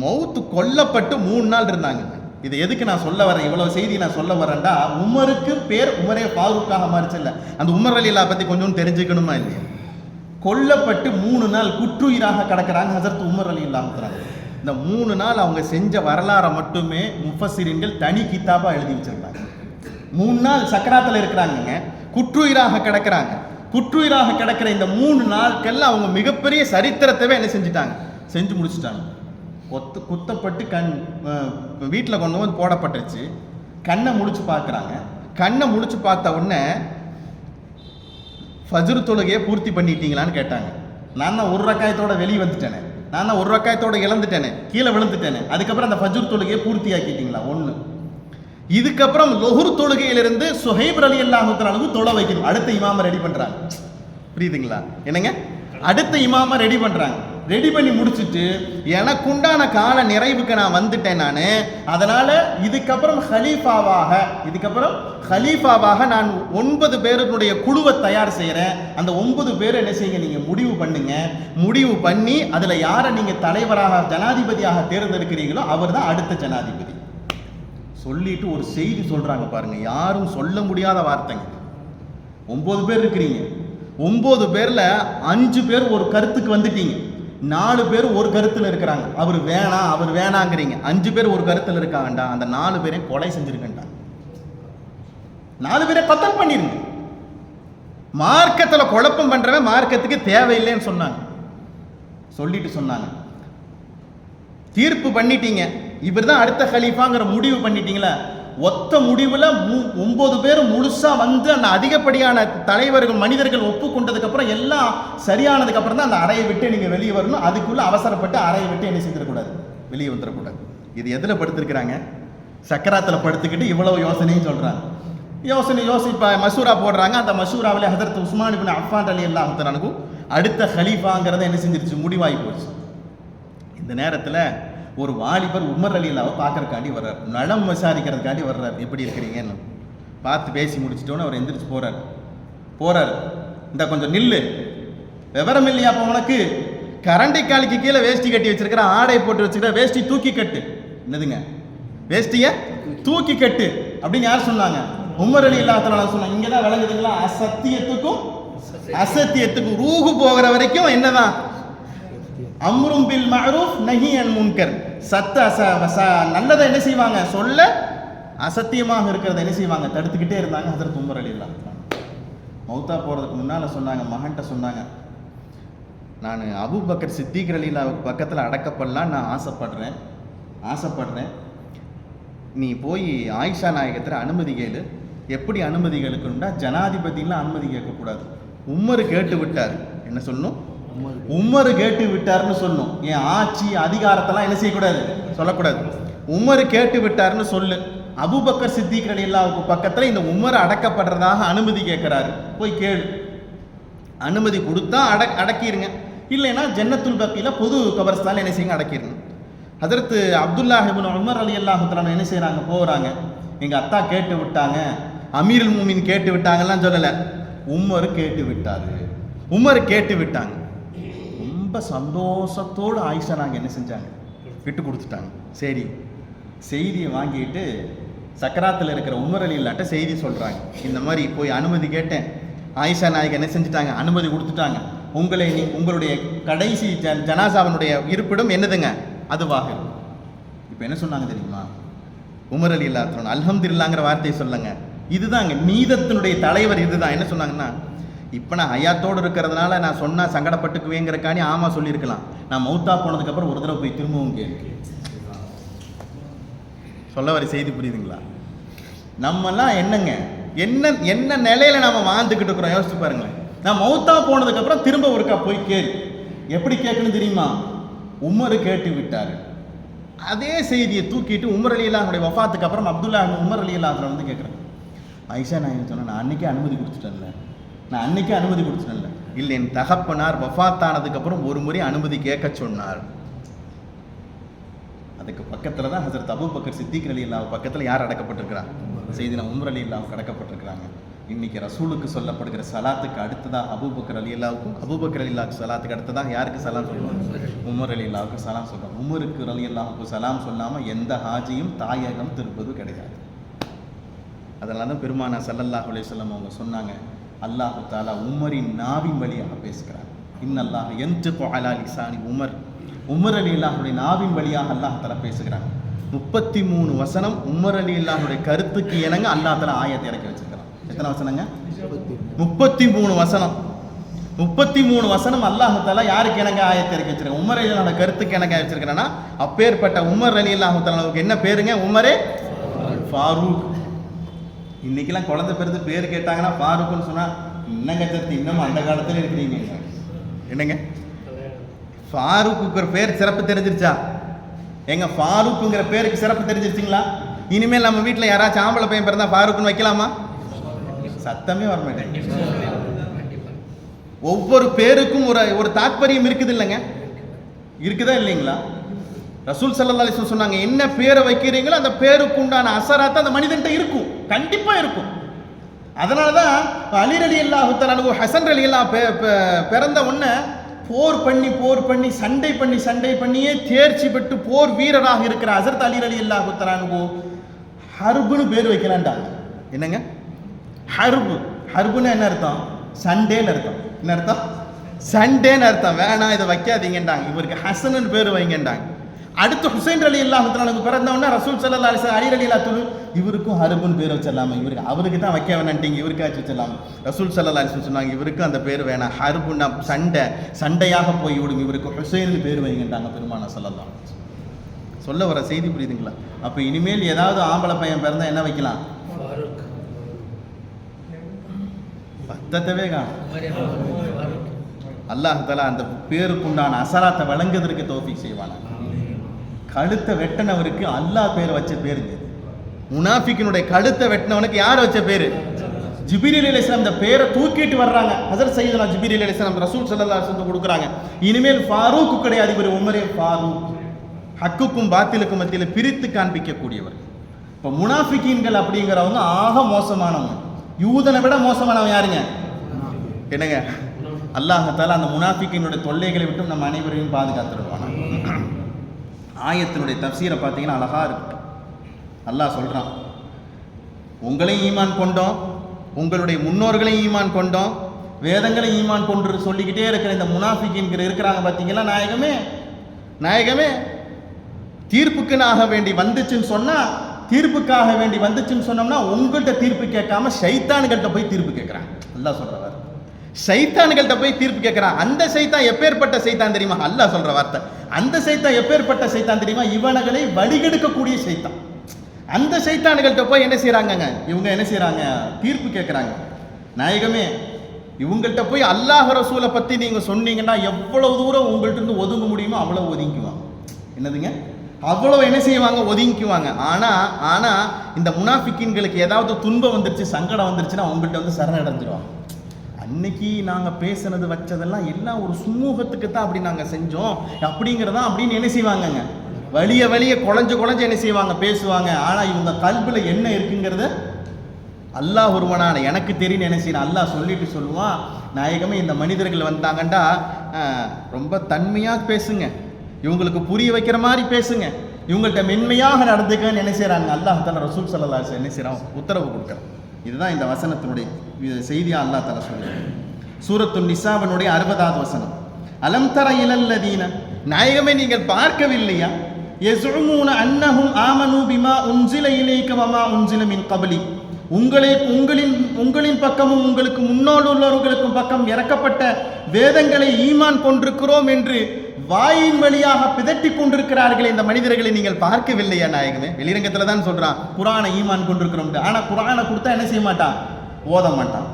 மௌத்து கொல்லப்பட்டு 3 நாள் இருந்தாங்க. இதை எதுக்கு நான் சொல்ல வரேன், இவ்வளவு செய்தி நான் சொல்ல வரேன்டா, உமருக்கு பேர் உமரே ஃபாரூக்காக மாறிச்சல்ல, அந்த உமர் ரலியல்லாஹு பத்தி கொஞ்சம் தெரிஞ்சுக்கணுமா இல்லையா? கொல்லப்பட்டு 3 நாள் குற்றுயிராக கிடக்கிறாங்க ஹஸரத் உமர் ரலியல்லாஹு தஆலா. இந்த 3 நாள் அவங்க செஞ்ச வரலாறை மட்டுமே முஃபஸ்ஸிரீன்கள் தனி கிதாபா எழுதி வச்சிருக்காங்க. 3 நாள் சக்கராத்தில் இருக்கிறாங்க, குற்றுயிராக கிடக்கிறாங்க. குற்றுயிராக கிடக்கிற இந்த 3 நாட்கள்ல அவங்க மிகப்பெரிய சரித்திரத்தவே என்ன செஞ்சு முடிச்சுட்டாங்க. குத்தப்பட்டு வீட்டில் கொண்டு வந்து போடப்பட்டுருச்சு. கண்ணை முடிச்சு பார்க்குறாங்க. கண்ணை முடிச்சு பார்த்த உடனே ஃபஜ்ர் தொழுகையை பூர்த்தி பண்ணிட்டீங்களான்னு கேட்டாங்க. நான் தான் 1 ரக்காயத்தோட வெளியே வந்துட்டேனே, நான் தான் 1 ரக்காயத்தோட இழந்துட்டேனே, கீழே விழுந்துட்டேனே, அதுக்கப்புறம் அந்த ஃபஜ்ர் தொழுகையை பூர்த்தி ஆக்கிட்டீங்களா? 1. இதுக்கப்புறம் லொஹுர் தொழுகையிலிருந்து சுஹைப் ரலியல்லாஹு தஆலா தொழ வைக்கணும். அடுத்த இமாம ரெடி பண்றாங்க. புரியுதுங்களா? என்னங்க, அடுத்த இமாம ரெடி பண்றாங்க. ரெடி பண்ணி முடிச்சுட்டு எனக்குண்டான கால நிறைவுக்கு நான் வந்துட்டேன் நான், அதனால இதுக்கப்புறம் ஹலீஃபாவாக நான் 9 பேருடைய குழுவை தயார் செய்கிறேன். அந்த 9 பேர் என்ன செய்யுங்க, நீங்க முடிவு பண்ணுங்க. முடிவு பண்ணி அதுல யாரை நீங்க தலைவராக ஜனாதிபதியாக தேர்ந்தெடுக்கிறீங்களோ அவர் தான் அடுத்த ஜனாதிபதி. சொல்லிட்டு ஒரு செய்தி சொல்றாங்க பாருங்க, யாரும் சொல்ல முடியாத வார்த்தைங்க. 9 பேர் இருக்கிறீங்க, 9 பேர்ல 5 பேர் ஒரு கருத்துக்கு வந்துட்டீங்க, 4 பேர் ஒரு கருத்துல இருக்கிறாங்க. அவர் வேணாங்கிறீங்க. 5 பேர் ஒரு கருத்துல இருக்காங்கடா, அந்த 4 பேரையும் கொலை செஞ்சிருக்கா, 4 பேரை கத்தல் பண்ணிருங்க. மார்க்கத்துல குழப்பம் பண்றவன் மார்க்கத்துக்கு தேவையில்லைன்னு சொன்னாங்க. சொல்லிட்டு சொன்னாங்க, தீர்ப்பு பண்ணிட்டீங்க, இவர் தான் அடுத்த கலீஃபாங்கிற முடிவு பண்ணிட்டீங்களா, ஒத்த முடிவில் 9 பேர் முழுசாக வந்து அந்த அதிகப்படியான தலைவர்கள் மனிதர்கள் ஒப்புக்கொண்டதுக்கப்புறம் எல்லாம் சரியானதுக்கப்புறம் தான் அந்த அறையை விட்டு நீங்கள் வெளியே வரணும். அதுக்குள்ளே அவசரப்பட்டு அறையை விட்டு என்ன செய்திடக்கூடாது, வெளியே வந்துடக்கூடாது. இது எதில் படுத்திருக்கிறாங்க? சக்கராத்தில் படுத்துக்கிட்டு இவ்வளவு யோசனையும் சொல்கிறாங்க. யோசிப்பா மசூரா போடுறாங்க. அந்த மசூராவில் ஹதரத் உஸ்மான் இப்னு அஃபான் ரலியல்லாஹு தஆலா அன்ஹு அடுத்த ஹலீஃபாங்கிறத என்ன செஞ்சிருச்சு, முடிவாகி போச்சு. இந்த நேரத்தில் ஒரு வாலிபர் உமர் ரலியல்லாஹு பார்க்கறக்காண்டி வர்றார், நலம் விசாரிக்கிறதுக்காண்டி வர்றார். எப்படி இருக்கிறீங்கன்னு பார்த்து பேசி முடிச்சிட்டோன்னு அவர் எந்திரிச்சு போறாரு. இந்த கொஞ்சம் நில்லு, விவரம் இல்லையா அப்போ உனக்கு? கரண்டை காலிக்கு கீழே வேஷ்டி கட்டி வச்சிருக்கிற, ஆடை போட்டு வச்சிருக்கிற, வேஷ்டி தூக்கி கட்டு. என்னதுங்க, வேஷ்டிய தூக்கி கட்டு அப்படின்னு யார் சொன்னாங்க? உமர் ரலியல்லாஹு தஆலா சொன்னாங்க. இங்கே தான் விளங்குதுங்களா, அசத்தியத்துக்கும் ரூஹு போகிற வரைக்கும் என்னதான், அம்ரும் பில் மஅரூஃப் நஹி அன் முன்கர். நல்லதை என்ன செய்வாங்க, சொல்ல அசத்தியமாக இருக்கிறத என்ன செய்வாங்க, தடுத்துக்கிட்டே இருந்தாங்க ஹஜ்ரத் உமர் ரலியல்லாஹு தஆலா. மௌத்தா போகிறதுக்கு முன்னால் சொன்னாங்க, மகன்கிட்ட சொன்னாங்க, நான் அபூபக்கர் சித்திக் ரலியல்லாஹுக்கு பக்கத்தில் அடக்கப்படலாம் நான் ஆசைப்படுறேன். நீ போய் ஆயிஷா நாயகத்தில் அனுமதி கேளு. எப்படி அனுமதி கேளுக்குன்னா, ஜனாதிபதியெலாம் அனுமதி கேட்கக்கூடாது. உமர் கேட்டு விட்டார், என்ன சொல்லணும், உமர் கேட்டு விட்டார்னு சொல்லணும். என் ஆட்சி அதிகாரத்தெல்லாம் என்ன செய்யக்கூடாது, சொல்லக்கூடாது. உமர் கேட்டு விட்டார்னு சொல்லு. அபூபக்கர் சித்திக் ரலியல்லாஹுக்கு பக்கத்தில் இந்த உமர் அடக்கப்படுறதாக அனுமதி கேட்குறாரு, போய் கேளு. அனுமதி கொடுத்தா அடக்கிடுங்க, இல்லைன்னா ஜன்னத்துல் பக்கீல பொது கபர்ஸ்தான் என்ன செய்யுங்க, அடக்கிடுங்க. ஹஜ்ரத் அப்துல்லாஹ் இப்னு உமர் ரலியல்லாஹு தஆலா என்ன செய்கிறாங்க, போகிறாங்க. எங்கள் அத்தா கேட்டு விட்டாங்க, அமீருல் மூமின் கேட்டு விட்டாங்கலாம் சொல்லலை, உமர் கேட்டு விட்டாங்க. ரொம்ப சந்தோஷத்தோடு ஆயிஷா நாங்கள் என்ன செஞ்சாங்க, விட்டு கொடுத்துட்டாங்க. சரி, செய்தியை வாங்கிட்டு சக்கராத்தில் இருக்கிற உமர் ரலியல்லாஹு செய்தி சொல்கிறாங்க, இந்த மாதிரி போய் அனுமதி கேட்டேன், ஆயிஷா நாயகி என்ன செஞ்சுட்டாங்க, அனுமதி கொடுத்துட்டாங்க. உங்களுடைய கடைசி ஜனாசாவனுடைய இருப்பிடம் என்னதுங்க, அதுவாக இருக்கும். இப்போ என்ன சொன்னாங்க தெரியுமா, உமர் ரலியல்லாஹு தஆலா அல்ஹம்துலில்லாஹ்ங்கிற வார்த்தையை சொல்லுங்க. இதுதாங்க நீதத்தினுடைய தலைவர். இதுதான் என்ன சொன்னாங்கன்னா, இப்போ நான் ஹயாத்தோடு இருக்கிறதுனால நான் சொன்னால் சங்கடப்பட்டுக்குவேங்கிறக்காண்டி ஆமாம் சொல்லியிருக்கலாம். நான் மௌத்தா போனதுக்கப்புறம் ஒரு தடவை போய் திரும்பவும் கேள்வி சொல்ல வர செய்தி புரியுதுங்களா? நம்மெல்லாம் என்னங்க, என்ன நிலையில் நம்ம வாழ்ந்துக்கிட்டு இருக்கிறோம் யோசிச்சு பாருங்களேன். நான் மௌத்தா போனதுக்கப்புறம் திரும்ப ஒருக்கா போய் கேள்வி. எப்படி கேட்கணும் தெரியுமா, உமர் கேட்டு விட்டார். அதே செய்தியை தூக்கிட்டு உமர் ரலியல்லாஹுடைய வஃபாத்துக்கு அப்புறம் அப்துல்லா உமர் ரலியல்லாஹு வந்து கேட்குறேன், ஆயிஷா நாயகி சொன்னேன், நான் அன்றைக்கே அனுமதி கொடுத்துட்டேன்ல. இல்லை, என் தகப்பனார் வஃபாத்தானதுக்கப்புறம் ஒரு முறை அனுமதி கேட்க சொன்னார். அதுக்கு பக்கத்தில் தான் ஹஜ்ரத் அபூபக்கர் சித்திக் ரலியல்லாஹு பக்கத்தில் யார் அடக்கப்பட்டிருக்கிறார், செய்தினா உமர் ரலியல்லாஹு அடக்கப்பட்டிருக்கிறாங்க. இன்னைக்கு ரசூலுக்கு சொல்லப்படுகிற சலாத்துக்கு அடுத்ததாக அபூபக்கர் ரலியல்லாஹு சலாத்துக்கு அடுத்ததாக யாருக்கு சலாம் சொல்லுவாங்க, உமர் ரலியல்லாஹுக்கு சலாம் சொல்கிறாங்க. உமருக்கு ரலியல்லாஹுக்கு சலாம் சொல்லாமல் எந்த ஹாஜியும் தாயகம் திருப்பது கிடையாது. அதனால தான் பெருமானா ஸல்லல்லாஹு அலைஹி வஸல்லம் அவங்க சொன்னாங்க, அல்லாஹு தஆலா உமரின் நாவின் வழியாக பேசுகிறார். இன்னல்லாஹ் யன்திகு அலா லிசானி உமர் ரலியல்லாஹுடைய நாவின் வழியாக அல்லாஹ் தஆலா பேசுகிறாங்க. 33 வசனம் உமர் ரலியல்லாஹுடைய கருத்துக்கு இணங்க அல்லாஹ் தஆலா ஆயத்தை இறக்கி வச்சிருக்கிறான். எத்தனை வசனங்க, 33 வசனம். 33 வசனம் அல்லாஹ் தஆலா யாருக்கு இணங்க ஆயத்தை இறக்கி வச்சிருக்காங்க, உமர் ரலியல்லாஹுடைய கருத்துக்கு இணங்க வச்சிருக்கிறான்னா, அப்பேற்பட்ட உமர் ரலியல்லாஹு தஆலாவுக்கு என்ன பேருங்க, உமரே ஃபாரூக். இன்னைக்கெல்லாம் குழந்தை பிறந்து பேர் கேட்டாங்கன்னா ஃபாரூக்னு சொன்னால் என்னங்க சத்தி இன்னும் அந்த காலத்தில் இருக்கிறீங்க. என்னங்க ஃபாரூக்குங்கிற பேர் சிறப்பு தெரிஞ்சிருச்சா? எங்க ஃபாரூக்குங்கிற பேருக்கு சிறப்பு தெரிஞ்சிருச்சிங்களா? இனிமேல் நம்ம வீட்டில் யாராச்சும் ஆம்பளை பையன் பிறந்தா ஃபாரூக்னு வைக்கலாமா? சத்தமே வர மாட்டேங்க. ஒவ்வொரு பேருக்கும் ஒரு தாற்பயம் இருக்குது இல்லைங்க, இருக்குதா இல்லைங்களா? ரசூல் ஸல்லல்லாஹு அலைஹி வஸல்லம் சொன்னாங்க, என்ன பேரை வைக்கிறீங்களோ அந்த பேருக்கு உண்டான அசராத்து அந்த மனிதன்கிட்ட இருக்கும், கண்டிப்பா இருக்கும். அதனால தான் அலி ரலியல்லாஹு தஆலா ஹசன் ரலியல்லாஹு பிறந்த உடனே போர் பண்ணி சண்டை பண்ணியே தேர்ச்சி பெற்று போர் வீரராக இருக்கிற ஹஸரத் அலி ரலியல்லாஹு தஆலா ஹர்புன்னு பேர் வைக்கலான்டாங்க. என்னங்க ஹர்புன்னு என்ன அர்த்தம்? சண்டேன்னு அர்த்தம். என்ன அர்த்தம்? சண்டேன்னு அர்த்தம். வேணாம் இதை வைக்காதீங்கன்றாங்க. இவருக்கு ஹசன்னு பேர் வைங்கன்றாங்க. அடுத்து ஹுசைன் ரலியல்லாஹு தஆலா பிறந்தவொடனே ரசூல் ஸல்லல்லாஹு அலைஹி வஸல்லம் அலி ரலியல்லாஹு இவருக்கும் ஹர்புன்னு பேர் வச்சிடலாமா, அவருக்கு தான் வைக்க வேணான்ட்டீங்க, இவருக்காச்சும் வச்சிடலாமா? ரசூல் ஸல்லல்லாஹு அலைஹி வஸல்லம் சொன்னாங்க, இவருக்கும் அந்த பேர் வேணாம், ஹர்புன்னா சண்டையாக போய் விடுங்க, இவருக்கு ஹுசைன்னு பேர் வைங்கன்றாங்க பெருமானா ஸல்லல்லாஹு அலைஹி வஸல்லம். சொல்ல வர செய்தி புரியுதுங்களா? அப்போ இனிமேல் ஏதாவது ஆம்பளை பையன் பிறந்தா என்ன வைக்கலாம்? பத்தவே காணும். அல்லாஹ் தஆலா அந்த பேருக்குண்டான அசராத்தை வழங்குவதற்கு தௌஃபீக் செய்வானா. கழுத்தை வெட்டினவருக்கு அல்லாஹ் பேர் வச்ச பேர் இது. முனாஃபிக்கினுடைய கழுத்தை வெட்டினவனுக்கு யார் வச்ச பேரு? ஜிப்ரீல் அலைஹிஸ்ஸலாம். இந்த பேரை தூக்கிட்டு வர்றாங்க. ஹஸரத் சையதுனா ஜிப்ரீல் அலைஹிஸ்ஸலாம் ரசூல் ஸல்லல்லாஹு அலைஹி வஸல்லம் கொடுக்குறாங்க. இனிமேல் ஃபாரூக் கிடையாது, இவர் உமரே ஃபாரூக். ஹக்குக்கும் பாத்திலுக்கும் மத்தியில் பிரித்து காண்பிக்கக்கூடியவர். இப்போ முனாஃபிகீன்கள் அப்படிங்கிறவங்க ஆக மோசமானவங்க. யூதனை விட மோசமானவன் யாருங்க? என்னங்க? அல்லாஹ் தஆலா அந்த முனாஃபிகீனுடைய தொல்லைகளை விட்டு நம்ம அனைவரையும் பாதுகாத்துடுவானா. ஆயத்தினுடைய தஃசீரை பார்த்தீங்கன்னா அழகா இருக்கு. அல்லாஹ் சொல்றான், உங்களையும் ஈமான் கொண்டோம், உங்களுடைய முன்னோர்களையும் ஈமான் கொண்டோம், வேதங்களை ஈமான் கொண்டு சொல்லிக்கிட்டே இருக்கிற இந்த முனாஃபிகீன்கள் இருக்கிறாங்க பார்த்தீங்களா. நாயகமே தீர்ப்புக்குனாக வேண்டி வந்துச்சுன்னு சொன்னா, தீர்ப்புக்காக வேண்டி வந்துச்சுன்னு சொன்னோம்னா உங்கள்கிட்ட தீர்ப்பு கேட்காம ஷைத்தான்கள்ட்ட போய் தீர்ப்பு கேட்கிறாங்க. அல்லாஹ் சொல்ற வார்த்தை, ஷைத்தான்கள்ட்ட போய் தீர்ப்பு கேட்கிறான். அந்த ஷைத்தான் எப்பேற்பட்ட ஷைத்தான் தெரியுமா? அல்லாஹ் சொல்ற வார்த்தை, அந்த ஷைத்தான் எப்பேற்பட்ட ஷைத்தான் தெரியுமா? இவனகளை வழிகெடுக்கக்கூடிய ஷைத்தான். அந்த ஷைத்தான்கள்ட்ட போய் என்ன செய்யறாங்க? இவங்க என்ன செய்யறாங்க? தீர்ப்பு கேட்கறாங்க. நாயகமே, இவங்கள்ட்ட போய் அல்லாஹ் ரசூலை பத்தி நீங்க சொன்னீங்கன்னா எவ்வளவு தூரம் உங்கள்ட்ட இருந்து ஒதுங்க முடியுமோ அவ்வளவு ஒதுங்கிக்குவாங்க. என்னதுங்க? அவ்வளவு என்ன செய்வாங்க? ஒதுங்கிக்குவாங்க. ஆனா இந்த முனாஃபிக்கீன்களுக்கு ஏதாவது துன்பம் வந்துருச்சு, சங்கடம் வந்துருச்சுன்னா உங்கள்கிட்ட வந்து சரணடைஞ்சிருவாங்க. அன்னைக்கு நாங்கள் பேசுனது வச்சதெல்லாம் எல்லாம் ஒரு சுமூகத்துக்கு தான் அப்படி நாங்கள் செஞ்சோம் அப்படிங்கிறதா அப்படின்னு என்ன செய்வாங்கங்க? வலிய குழஞ்சு என்ன செய்வாங்க? பேசுவாங்க. ஆனால் இவங்க கல்புல என்ன இருக்குங்கிறத அல்லாஹ் ஒருவனான எனக்கு தெரியும் என்ன செய்யணும். அல்லாஹ் சொல்லிட்டு சொல்லுவான், நாயகமே இந்த மனிதர்கள் வந்தாங்கண்டா ரொம்ப தன்மையாக பேசுங்க, இவங்களுக்கு புரிய வைக்கிற மாதிரி பேசுங்க, இவங்கள்ட்ட மென்மையாக நடந்துக்கன்னு என்ன செய்யறாங்க? அல்லாஹ் தஆலா ரசூல் ஸல்லல்லாஹு அலைஹி வஸல்லம் என்ன செய்யறான்? உத்தரவு கொடுக்குறான். இதுதான் இந்த வசனத்தினுடைய செய்தியா அல்லாஹ் தஆலா சொல்றான். சூரத்துன் நிசாவினுடைய 60வது வசனம். அலம் தர இலல்லதீன, நாயகமே நீங்கள் பார்க்கவில்லையா? யஸுமூன அன்னஹும் ஆமனூ பிமா உன்ஸில இலைக வமா உன்ஸில மின் கப்லி, உங்களின் பக்கமும் உங்களுக்கு முன்னோடு உள்ளவர்களுக்கும் பக்கம் இறக்கப்பட்ட வேதங்களை ஈமான் கொண்டிருக்கிறோம் என்று வாயின் வழியாக பிதட்டி கொண்டிருக்கிறார்கள். இந்த மனிதர்களை நீங்கள் பார்க்கவில்லையா நாயகமே? வெளிரங்கத்தில் தான் சொல்றான் குர்ஆனை ஈமான் கொண்டிருக்கிறோம். ஆனா குர்ஆனை கொடுத்தா என்ன செய்ய மாட்டான்? ஓத மாட்டான்.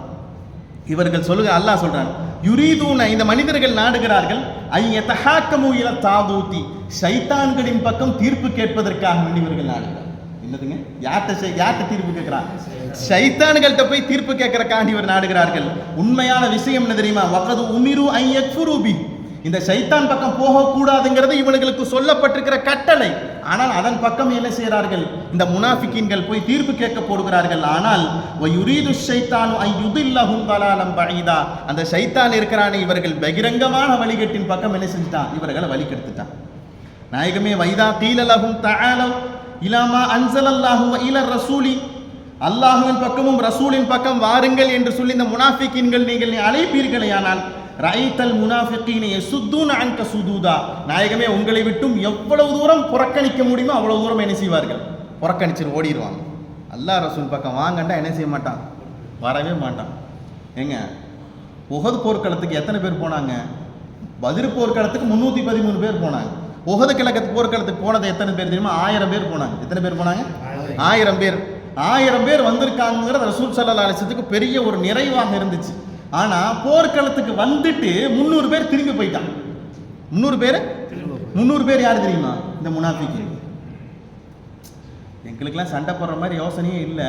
இவர்கள் சொல்லுங்க, அல்லாஹ் சொல்றான், யுரீதூன, இந்த மனிதர்கள் நாடுகிறார்கள், ஐயதஹாக்கமு இல தாகூதி, ஷைத்தான்களின் பக்கம் தீர்ப்பு கேட்பதற்காக இவர்கள் நாடுகிறார்கள். என்னதுங்க? யார்கிட்ட தீர்ப்பு கேட்கிறான்? ஷைத்தான்கள்ட்ட போய் தீர்ப்பு கேட்கறக்காண்டி இவர் நாடுகிறார்கள். உண்மையான விஷயம் என்ன தெரியுமா? வகது உமிரு ஐ யக்ஃபுரு பி, இந்த ஷைத்தான் பக்கம் போகக்கூடாதுங்கிறது இவர்களுக்கு சொல்லப்பட்டிருக்கிற கட்டளை. ஆனால் அதன் பக்கம் என்ன செய்கிறார்கள்? இந்த முனாஃபிகீன்கள் போய் தீர்ப்பு கேட்க போடுகிறார்கள். ஆனால் வயுரீது ஷைத்தானு ஐ யுதில்லஹும் தலாலம் பஈதா, அந்த ஷைத்தான் இருக்கிறானே இவர்கள் பகிரங்கமான வழிகட்டின் பக்கம் என்ன செஞ்சிட்டான்? இவர்களை வழிகெடுத்துட்டான். நாயகமே, வைதா கீல லஹும் தஆலவ் இலாமா அன்ஸலல்லாஹு வ இல ரசூலி, அல்லாஹ்வின் பக்கமும் ரசூலின் பக்கம் வாருங்கள் என்று சொல்லி இந்த முனாஃபிகீன்கள் நீங்கள் அழைப்பீர்களேயானால் ரஐத்தல் முனாஃபிகீன யசுத்தூன அன்க சுதூதா, நாயகமே உங்களை விட்டும் எவ்வளவு தூரம் புறக்கணிக்க முடியுமோ அவ்வளவு தூரம் என்ன செய்வார்கள்? புறக்கணிச்சு ஓடிடுவாங்க. அல்லாஹ் ரசூல் பக்கம் வாங்கண்டா என்ன செய்ய மாட்டான்? வரவே மாட்டான். ஏங்க, உஹது போர்க்களத்துக்கு எத்தனை பேர் போனாங்க? பத்ர் போர்க்களத்துக்கு 313 பேர் போனாங்க. உஹது கிழக்கு போர்க்களத்துக்கு போனது எத்தனை பேர் தெரியுமா? 1000 பேர் போனாங்க. எத்தனை பேர் போனாங்க? 1000 பேர். 1000 பேர் வந்திருக்காங்கிறது ரசூல் ஸல்லல்லாஹு அலைஹி வஸல்லம் பெரிய ஒரு நிறைவாக இருந்துச்சு. ஆனா போர்க்களத்துக்கு வந்துட்டு 300 பேர் திரும்பி போயிட்டாங்க. 300 பேர் யாரு தெரியுமா? இந்த முனாஃபிகீன். எங்களுக்கெல்லாம் சண்டை போடுற மாதிரி யோசனையே இல்லை.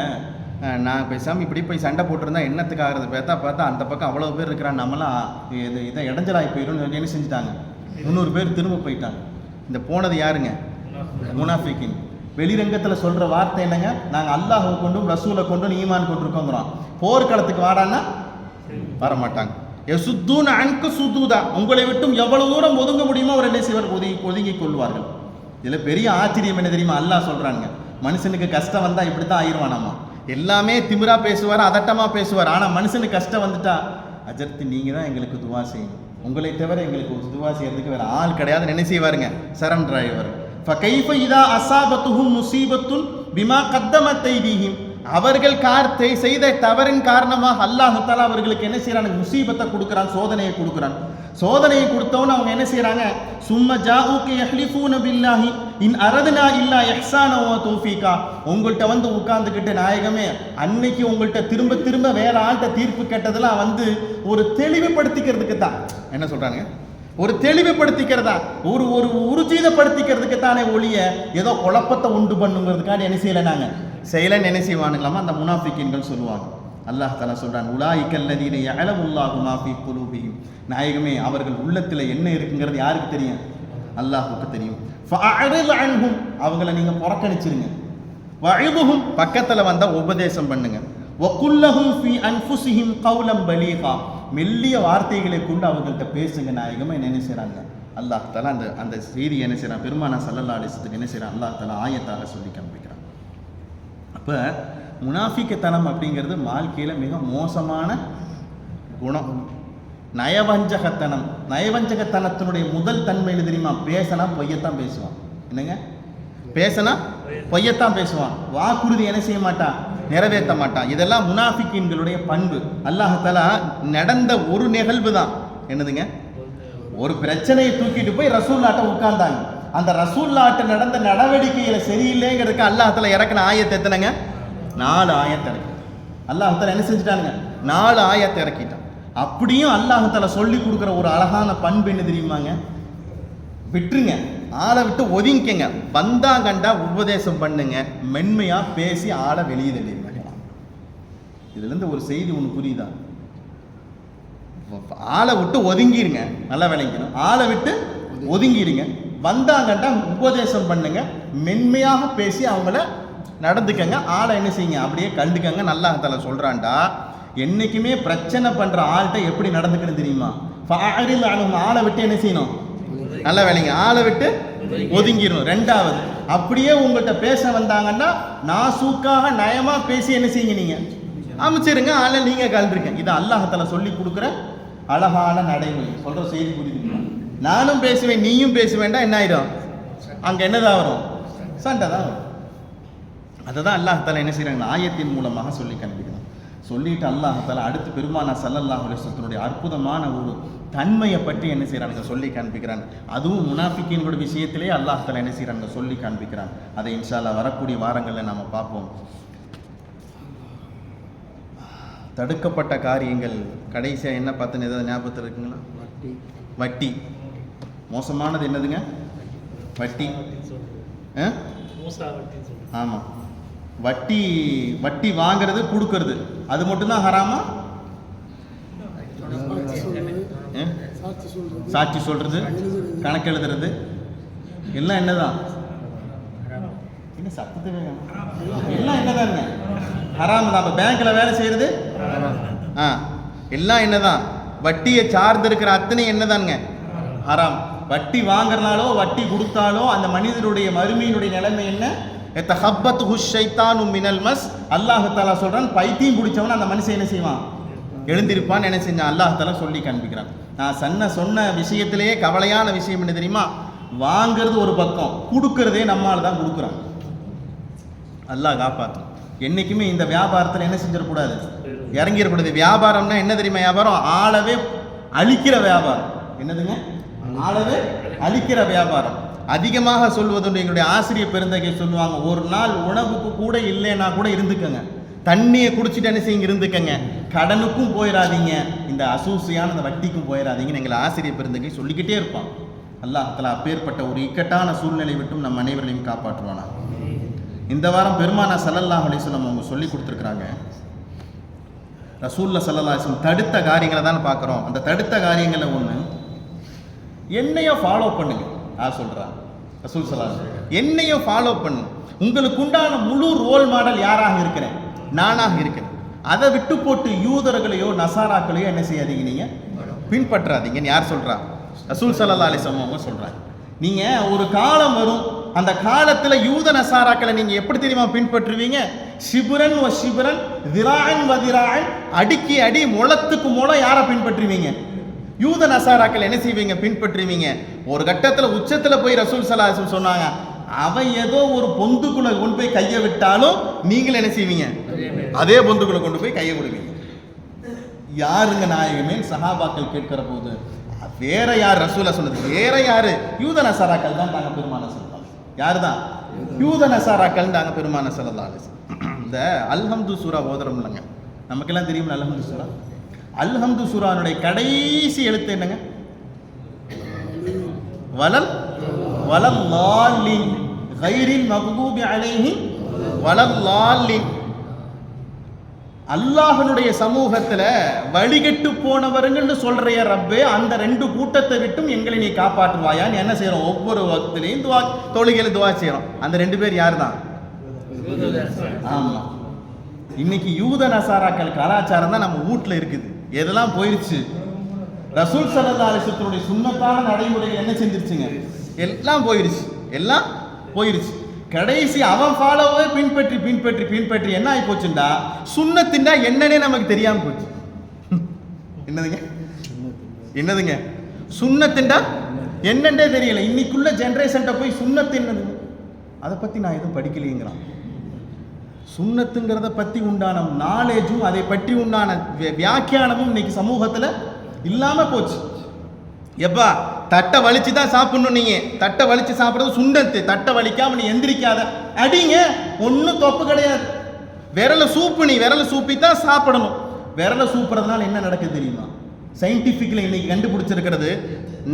நான் பேசாமல் இப்படி போய் சண்டை போட்டிருந்தா என்னத்துக்காகிறது பார்த்தா அந்த பக்கம் அவ்வளோ பேர் இருக்கிறான், நம்மளாம் இதை இடைஞ்சலாகி போயிடும் என்ன செஞ்சுட்டாங்க? 300 பேர் திரும்ப போயிட்டாங்க. இந்த போனது யாருங்க? முனாஃபிகீன். வெளிரங்கத்தில் சொல்கிற வார்த்தை என்னங்க? நாங்கள் அல்லாஹை கொண்டும் ரசூலை கொண்டும் ஈமான் கொண்டிருக்கோங்கிறோம். போர்க்களத்துக்கு வாடான்னா வரமாட்டாங்க. யசுத்தூன அன்க சுதூதா, உங்களை விட்டும் எவ்வளவு தூரம் ஒதுங்க முடியுமோ அவர் என்ன செய்வார்? ஒதுங்கி கொள்வார்கள். இதில் பெரிய ஆச்சரியம் என்ன தெரியுமா? அல்லாஹ் சொல்கிறாங்க, மனுஷனுக்கு கஷ்டம் வந்தால் இப்படி தான் ஆயிடுவானாமா. எல்லாமே திமிரா பேசுவார், அதட்டமாக பேசுவார். ஆனால் மனுஷனுக்கு கஷ்டம் வந்துட்டா, அஜர்த்தி நீங்கள் தான் எங்களுக்கு துவா செய்யணும், உங்களை தவிர எங்களுக்கு துவா செய்யறதுக்கு வேறு ஆள் கிடையாதுன்னு என்ன செய்வாருங்க? சரண்டர் ஆயிடுவார். ஃபகைஃப இதா அஸாபத்துஹும் முஸீபத்துன் பிமா கத்தமத் ஐதீஹிம் அவர்கள் செய்த தவறின் காரணமாக அல்லாஹ் தஆலா அவர்களுக்கு என்ன செய்யறாங்க, முசீபத்தை கொடுக்குறான், சோதனையை கொடுக்குறான். சோதனையை கொடுத்தவன அவங்க என்ன செய்யறாங்க, சும்ம ஜாஊக யஹ்லிஃபூன பில்லாஹி இன் அரதுனா இல்லா இஹ்சானா வ தௌஃபீகா. உங்கள்கிட்ட வந்து உட்கார்ந்துக்கிட்டு நாயகமே அன்னைக்கு உங்கள்கிட்ட திரும்ப திரும்ப வேற ஆள்கிட்ட தீர்ப்பு கேட்டதெல்லாம் வந்து ஒரு தெளிவுபடுத்திக்கிறதுக்கு தான். என்ன சொல்றாங்க, ஒரு தெளிவுபடுத்திக்கிறதா, ஒரு ஒரு உறுதியப்படுத்திக்கிறதுக்கு தானே ஒழிய ஏதோ குழப்பத்தை உண்டு பண்ணுங்கிறதுக்காக என்ன செய்யலை, நாங்கள் செய்யலைன்னு என்ன செய்வானுங்களாமா அந்த முனாஃபிக்கீன்கள் சொல்லுவாங்க. அல்லாஹ் தஆலா சொல்றான், உலாயிகல் லதீன யஅலமுல்லாஹு மா ஃபீ குலூபிஹிம். நாயகமே அவர்கள் உள்ளத்தில் என்ன இருக்குங்கிறது யாருக்கு தெரியும், அல்லாஹ்வுக்கு தெரியும். ஃபஅரில் அன்ஹும், அவங்கள நீங்க புறக்கணிச்சிருங்க. வஇதுஹும், பக்கத்துல வந்தா உபதேசம் பண்ணுங்க. வகுல்லஹும் ஃபீ அன்ஃபுஸிஹிம் கௌலம் பலீகா, மெல்லிய வார்த்தைகளை கொண்டு அவங்கள்ட்ட பேசுங்க. நாயகமே என்ன செய்றாங்க, அல்லாஹ் தஆலா அந்த செய்தி என்ன செய்றான், பெருமானா ஸல்லல்லாஹு அலைஹி வஸல்லம் என்ன செய்றான், அல்லாஹ் தஆலா ஆயத்தாக சொல்லி காண்பிக்கிறான். அப்போ முனாஃபிக்கத்தனம் அப்படிங்கிறது வாழ்க்கையில் மிக மோசமான குணம். நயவஞ்சகத்தனத்தினுடைய முதல் தன்மை எது தெரியுமா, பேசினா பொய்யத்தான் பேசுவான். என்னங்க, பேசினா பொய்யத்தான் பேசுவான், வாக்குறுதி என்ன செய்ய மாட்டான், நிறைவேற்ற மாட்டான். இதெல்லாம் முனாஃபிக்கீன்களுடைய பண்பு. அல்லாஹ் தஆலா நடந்த ஒரு நிகழ்வு தான் என்னதுங்க, ஒரு பிரச்சனையை தூக்கிட்டு போய் ரசூல்லாட்ட உட்கார்ந்தாங்க. அந்த ரசூல்லாட்ட நடந்த நடவடிக்கைகளை சரியில்லைங்கிறதுக்கு அல்லாஹ் தஆலா இறக்கின ஆயத்தை எத்தனைங்க, 4 ஆயத்தை இறக்கி அல்லாஹ் தஆலா என்ன செஞ்சுட்டானுங்க, 4 ஆயத்தை இறக்கிட்டான். அப்படியும் அல்லாஹ் தஆலா சொல்லி கொடுக்குற ஒரு அழகான பண்பு என்ன தெரியுமாங்க, விட்டுருங்க, ஆளை விட்டு ஒதுங்கிக்கங்க, வந்தாங்கண்டா உபதேசம் பண்ணுங்க, மென்மையா பேசி ஆளை வெளியே தள்ளிடுங்க. இதுல இருந்து ஒரு செய்தி ஒன்று புரியுதா, ஆளை விட்டு ஒதுங்கிருங்க, நல்லா விளங்கணும், ஆளை விட்டு ஒதுங்கிருங்க, வந்தாங்கண்டா உபதேசம் பண்ணுங்க, மென்மையாக பேசி அவங்கள நடந்துக்கங்க, ஆளை என்ன செய்யுங்க அப்படியே கண்டுக்கங்க. நல்லா தஆலா சொல்றான்டா, என்னைக்குமே பிரச்சனை பண்ற ஆள்கிட்ட எப்படி நடந்துக்கணும் தெரியுமா, ஃபஅரில் அன்ஹும், ஆளை விட்டு என்ன செய்யணும், நல்லா வேலைங்க, ஆளை விட்டு ஒதுங்கிடணும். 2வது, அப்படியே உங்கள்கிட்ட பேச வந்தாங்கன்னா நாசூக்காக நயமா பேசி என்ன செய்யுங்க, நீங்க அமைச்சிருங்க, ஆளை நீங்க கலந்துருங்க. இது அல்லாஹ் தஆலா சொல்லி கொடுக்குற அழகான நடைமுறை. சொல்ற செய்தி புரியுதுங்களா, நானும் பேசுவேன் நீயும் பேசுவேன்டா என்ன ஆயிடும், அங்க என்னதான் வரும், சண்டை தான் வரும். அதை தான் அல்லாஹ் தஆலா என்ன செய்யறாங்க, ஆயத்தின் மூலமாக சொல்லி காண்பிக்கணும். சொல்லிட்டு அல்லாஹ் தஆலா அடுத்து பெருமானா ஸல்லல்லாஹு அலைஹி வஸல்லமுடைய அற்புதமான ஒரு தன்மையை பற்றி என்ன செய்யறாங்க, சொல்லி காண்பிக்கிறான். அதுவும் முனாஃபிக்கீன்களுடைய விஷயத்திலே அல்லாஹ் தஆலா என்ன செய்யறாங்க, சொல்லி காண்பிக்கிறான். அதை இன்ஷா அல்லாஹ் வரக்கூடிய வாரங்களில் நாம பார்ப்போம். தடுக்கப்பட்ட காரியங்கள் கடைசியாக என்ன பார்த்துன்னு ஏதாவது ஞாபகத்தில் இருக்குங்களா, வட்டி. மோசமானது என்னதுங்க, வட்டி. ஆமாம், வட்டி வாங்கிறது கொடுக்கறது அது மட்டும்தான் ஹராமா, சாட்சி சொல்றது கணக்கு எழுதுறது எல்லாம் என்னதான், என்ன சத்தத்தை எல்லாம் என்னதாங்க ஹராம் தான். பேங்க்ல வேலை செய்யறது எல்லாம் என்னதான், வட்டியை சார்ந்து இருக்கிற அத்தனை என்னதானுங்க ஹராம். வட்டி வாங்குறனாலோ வட்டி கொடுத்தாலோ அந்த மனிதனுடைய மறுமையினுடைய நிலைமை என்ன, அல்லாஹ் தஆலா சொல்றான், பைத்தியம் பிடிச்சவன அந்த மனுஷன் என்ன செய்வான், எழுந்திருப்பான்னு என்ன செஞ்சான், அல்லாஹ் தஆலா சொல்லி காண்பிக்கிறான். நான் சொன்ன விஷயத்திலேயே கவலையான விஷயம் என்ன தெரியுமா, வாங்கிறது ஒரு பக்கம், கொடுக்கறதே நம்மால் தான் கொடுக்குறான். அல்லாஹ் காப்பாற்றும். என்னைக்குமே இந்த வியாபாரத்தில் என்ன செஞ்சிடக்கூடாது, இறங்கிடக்கூடாது. வியாபாரம்னா என்ன தெரியுமா, வியாபாரம் ஆளவே அழிக்கிற வியாபாரம். என்னதுங்க, ஆளவே அழிக்கிற வியாபாரம். அதிகமாக சொல்வதுண்டு, எங்களுடைய ஆசிரியர் பெருந்தகை சொல்லுவாங்க, ஒரு நாள் உணவுக்கு கூட இல்லைன்னா கூட இருந்துக்கங்க, தண்ணியை குடிச்சிட்டு என்ன செய்யுங்க இருந்துக்கங்க, கடனுக்கும் போயிடாதீங்க, இந்த அசூசியான இந்த வட்டிக்கும் போயிடாதீங்கன்னு எங்களை ஆசிரியர் பெருந்தகை சொல்லிக்கிட்டே இருப்பான். அல்லாஹ் தஆலா அப்பேற்பட்ட ஒரு இக்கட்டான சூழ்நிலை விட்டும் நம் அனைவரையும் காப்பாற்றுவானா. இந்த வாரம் பெருமானா ஸல்லல்லாஹு அலைஹி வஸல்லம் அவங்க சொல்லி கொடுத்துருக்குறாங்க. ரசூலுல்லாஹ் ஸல்லல்லாஹு அலைஹி வஸல்லம் தடுத்த காரியங்களை தான் பார்க்குறோம். அந்த தடுத்த காரியங்களில் ஒன்று, என்னையும் ஃபாலோ பண்ணுங்க. சொல்றான் ரசூல் ஸல்லல்லாஹு அலைஹி வஸல்லம், என்னையும் ஃபாலோ பண்ணு. உங்களுக்கு உண்டான முழு ரோல் மாடல் யாராக இருக்கிறேன், நானாக இருக்கிறேன். அதை விட்டு போட்டு யூதர்களையோ நசாராக்களையோ என்ன செய்யாதீங்க, நீங்க பின்பற்றாதீங்கன்னு யார் சொல்றா, ரசூல் ஸல்லல்லாஹு அலைஹி வஸல்லம் அவங்க சொல்றாங்க. நீங்க ஒரு காலம் வரும், அந்த காலத்துல யூத நசாராக்களை நீங்க எப்படி தெரியுமா பின்பற்றுவீங்க, ஷிபுரன் வ ஷிபுரன் திராஅன் வ திராஅன், அடிக்கி அடி முளத்துக்கு முளம் யாரை பின்பற்றுவீங்க, யூத நசாராக்கள் என்ன செய்வீங்க, பின்பற்றுவீங்க. ஒரு கட்டத்துல உச்சத்துல போய் ரசூல் ஸல்லல்லாஹு அலைஹி வஸல்லம் சொன்னாங்க, அவன் ஏதோ ஒரு பொந்துக்குள்ள கொண்டு போய் கையை விட்டாலும் நீங்கள் என்ன செய்வீங்க, அதே பொந்துக்குள்ள கொண்டு போய் கையை கொடுப்பீங்க. யாருங்க நாயகமே சஹாபாக்கள் கேட்கிற போது வேற யார் ரசூலா சொன்னது? வேற யாரு? யூத நசாராக்கள் தான் தாங்க பெருமான சொல்லலாம். யாரு தான்? யூத நசாராக்கள் தாங்க பெருமான சொல்லலாம். இந்த அல்ஹம்து சூரா ஓதுறோம் இல்லைங்க, நமக்கெல்லாம் தெரியும் அல்ஹம்து சூரா. அல்ஹம்து சூரானுடைய கடைசி எழுத்து என்னங்க? வலல் வலல்லாலின் கைரில் மக்தூபி அலைஹிம் வலல்லாலின். அல்லாஹ்வுடைய சமூகத்துல வழிகட்டு போனவர்கள்னு சொல்றிய ரப்பே, அந்த ரெண்டு கூட்டத்தை விட்டும் எங்களை நீ காப்பாற்றுவாயான்னு என்ன செய்யறோம்? ஒவ்வொரு வக்திலையும் துவா, தொழுகையில துவா செய்யறோம். அந்த ரெண்டு பேர் யார் தான்? ஆமா, இன்னைக்கு யூத நசாராக்கள் கலாச்சாரம் தான் நம்ம வீட்டுல இருக்குது. எதெல்லாம் போயிருச்சு? ரசூல் ஸல்லல்லாஹு அலைஹி வஸல்லம் சுன்னத்தான நடைமுறைகள் என்ன செஞ்சிருச்சுங்க? எல்லாம் போயிருச்சு, எல்லாம் போயிருச்சு. கடைசி அவன் ஃபாலோவை பின்பற்றி பின்பற்றி பின்பற்றி என்ன ஆகி போச்சுண்டா, சுன்னத்தின்டா என்னன்னே நமக்கு தெரியாம போச்சு. என்னதுங்க? என்னதுங்க சுன்னத்தின்டா என்னன்னே தெரியல. இன்னைக்குள்ள ஜெனரேஷன்ட்ட போய் சுன்னத்து என்னது, அதை பத்தி நான் எதுவும் படிக்கலைங்கிறான். சுன்னத்துங்கிறத பத்தி உண்டான நாலேஜும் அதை பற்றி உண்டான வியாக்கியானமும் இன்னைக்கு சமூகத்துல இல்லாம போச்சு. எப்பா தட்டை வலிச்சு தான் சாப்பிடணும். நீங்க தட்டை வலிச்சு சாப்பிடுறது சுண்ணத்து. தட்டை வலிக்காம நீ எந்திரிக்காத, அடிங்க, ஒன்றும் தப்பு கிடையாது. விரல சூப்பு, நீ விரல சூப்பி தான் சாப்பிடணும். விரல சூப்புறதுனால என்ன நடக்குது தெரியுமா? சயின்டிஃபிக்ல இன்னைக்கு கண்டுபிடிச்சிருக்கிறது,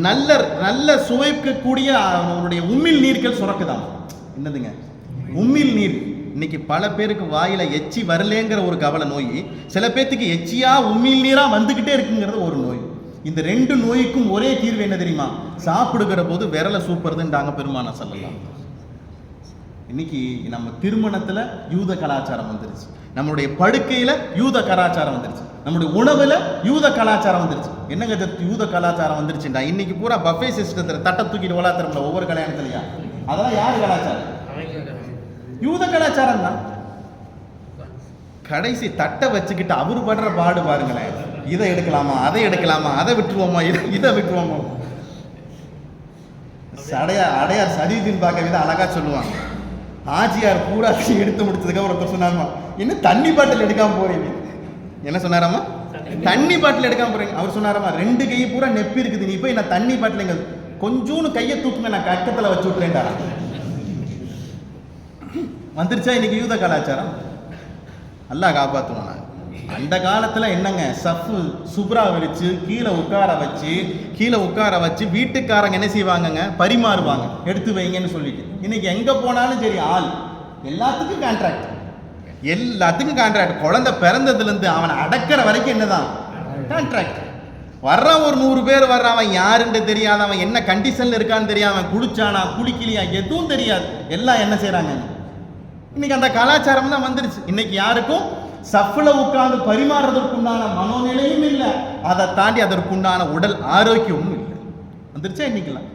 நல்ல நல்ல சுவைக்கக்கூடிய அவனுடைய உமிழ் நீர்கள் சுரக்குதான். என்னதுங்க உமிழ் நீர்? இன்னைக்கு பல பேருக்கு வாயில எச்சி வரலேங்கிற ஒரு கவலை நோய், சில பேர்த்துக்கு எச்சியா உமிழ் நீரா வந்துகிட்டே இருக்குங்கிறது ஒரு நோய். இந்த ரெண்டு நோய்க்கும் ஒரே தீர்வு என்ன தெரியுமா? சாப்பிடுகிற போது விரல சூப்பறதுன்றாங்க பெருமானா ஸல்லல்லாஹு. இன்னைக்கு நம்ம திருமணத்துல யூத கலாச்சாரம் வந்துருச்சு, நம்மளுடைய படுக்கையில யூத கலாச்சாரம் வந்துருச்சு, நம்மளுடைய உணவுல யூத கலாச்சாரம் வந்துருச்சு. என்னங்க யூத கலாச்சாரம் வந்துருச்சுண்டா, இன்னைக்கு பூரா பஃபே சிஸ்டத்துல தட்டை தூக்கிட்டு வளர்த்துறோம்ல ஒவ்வொரு கல்யாணத்துலயா, அதெல்லாம் யாரு கலாச்சாரம்? யூத கலாச்சாரம் தான். கடைசி தட்டை வச்சுக்கிட்டு அவரு படுற பாடு பாருங்களேன். இதை எடுக்கலாமா, அதை எடுக்கலாமா, அதை விட்டுருவோமா, இதை விட்டுருவோமா. அடையார் சதீதின் பார்க்க வித அழகா சொல்லுவாங்க. ஆஜியார் பூரா எடுத்து முடிச்சதுக்கு ஒருத்தர் சொன்னாருமா, என்ன தண்ணி பாட்டில் எடுக்காம போறீங்க? என்ன சொன்னாராமா? தண்ணி பாட்டில் எடுக்காம போறீங்க. அவர் சொன்னாராமா, ரெண்டு கை பூரா நெப்பி இருக்குது, நீ போய் நான் தண்ணி பாட்டில் கொஞ்சோன்னு கையை தூக்குங்க, நான் கக்கத்துல வச்சு விட்டுறேன்டா. வந்துருச்சா இன்னைக்கு யூத கலாச்சாரம்? அல்லாஹ் காப்பாற்றுவாங்க. அந்த காலத்துல என்னங்க, சஃப் சுப்ரா விரிச்சு கீழே உட்கார வச்சு வீட்டுக்காரங்க என்ன செய்வாங்கங்க, பரிமாறுவாங்க, எடுத்து வைங்கன்னு சொல்லிட்டு. இன்னைக்கு எங்க போனாலும் சரி, ஆள் எல்லாத்துக்கும் கான்ட்ராக்ட். குழந்தை பிறந்ததுல இருந்து அவனை அடக்கிற வரைக்கும் என்னதான் கான்ட்ராக்ட். வர்றான் ஒரு 100 பேர் வர்றான், அவன் யாருன்னு தெரியாது, அவன் என்ன கண்டிஷன்ல இருக்கான்னு தெரியாது, அவன் குளிச்சானா குளிக்கலையா எதுவும் தெரியாது. எல்லாம் என்ன செய்யறாங்க இன்னைக்கு? அந்த கலாச்சாரம் தான் வந்துருச்சு. இன்னைக்கு யாருக்கும் சஃப்ல உட்கார்ந்து பரிமாறுறதற்குண்டான மனோநிலையும் இல்லை, அதை தாண்டி அதற்குண்டான உடல் ஆரோக்கியமும் இல்லை. வந்துருச்சா இன்னைக்கெல்லாம்?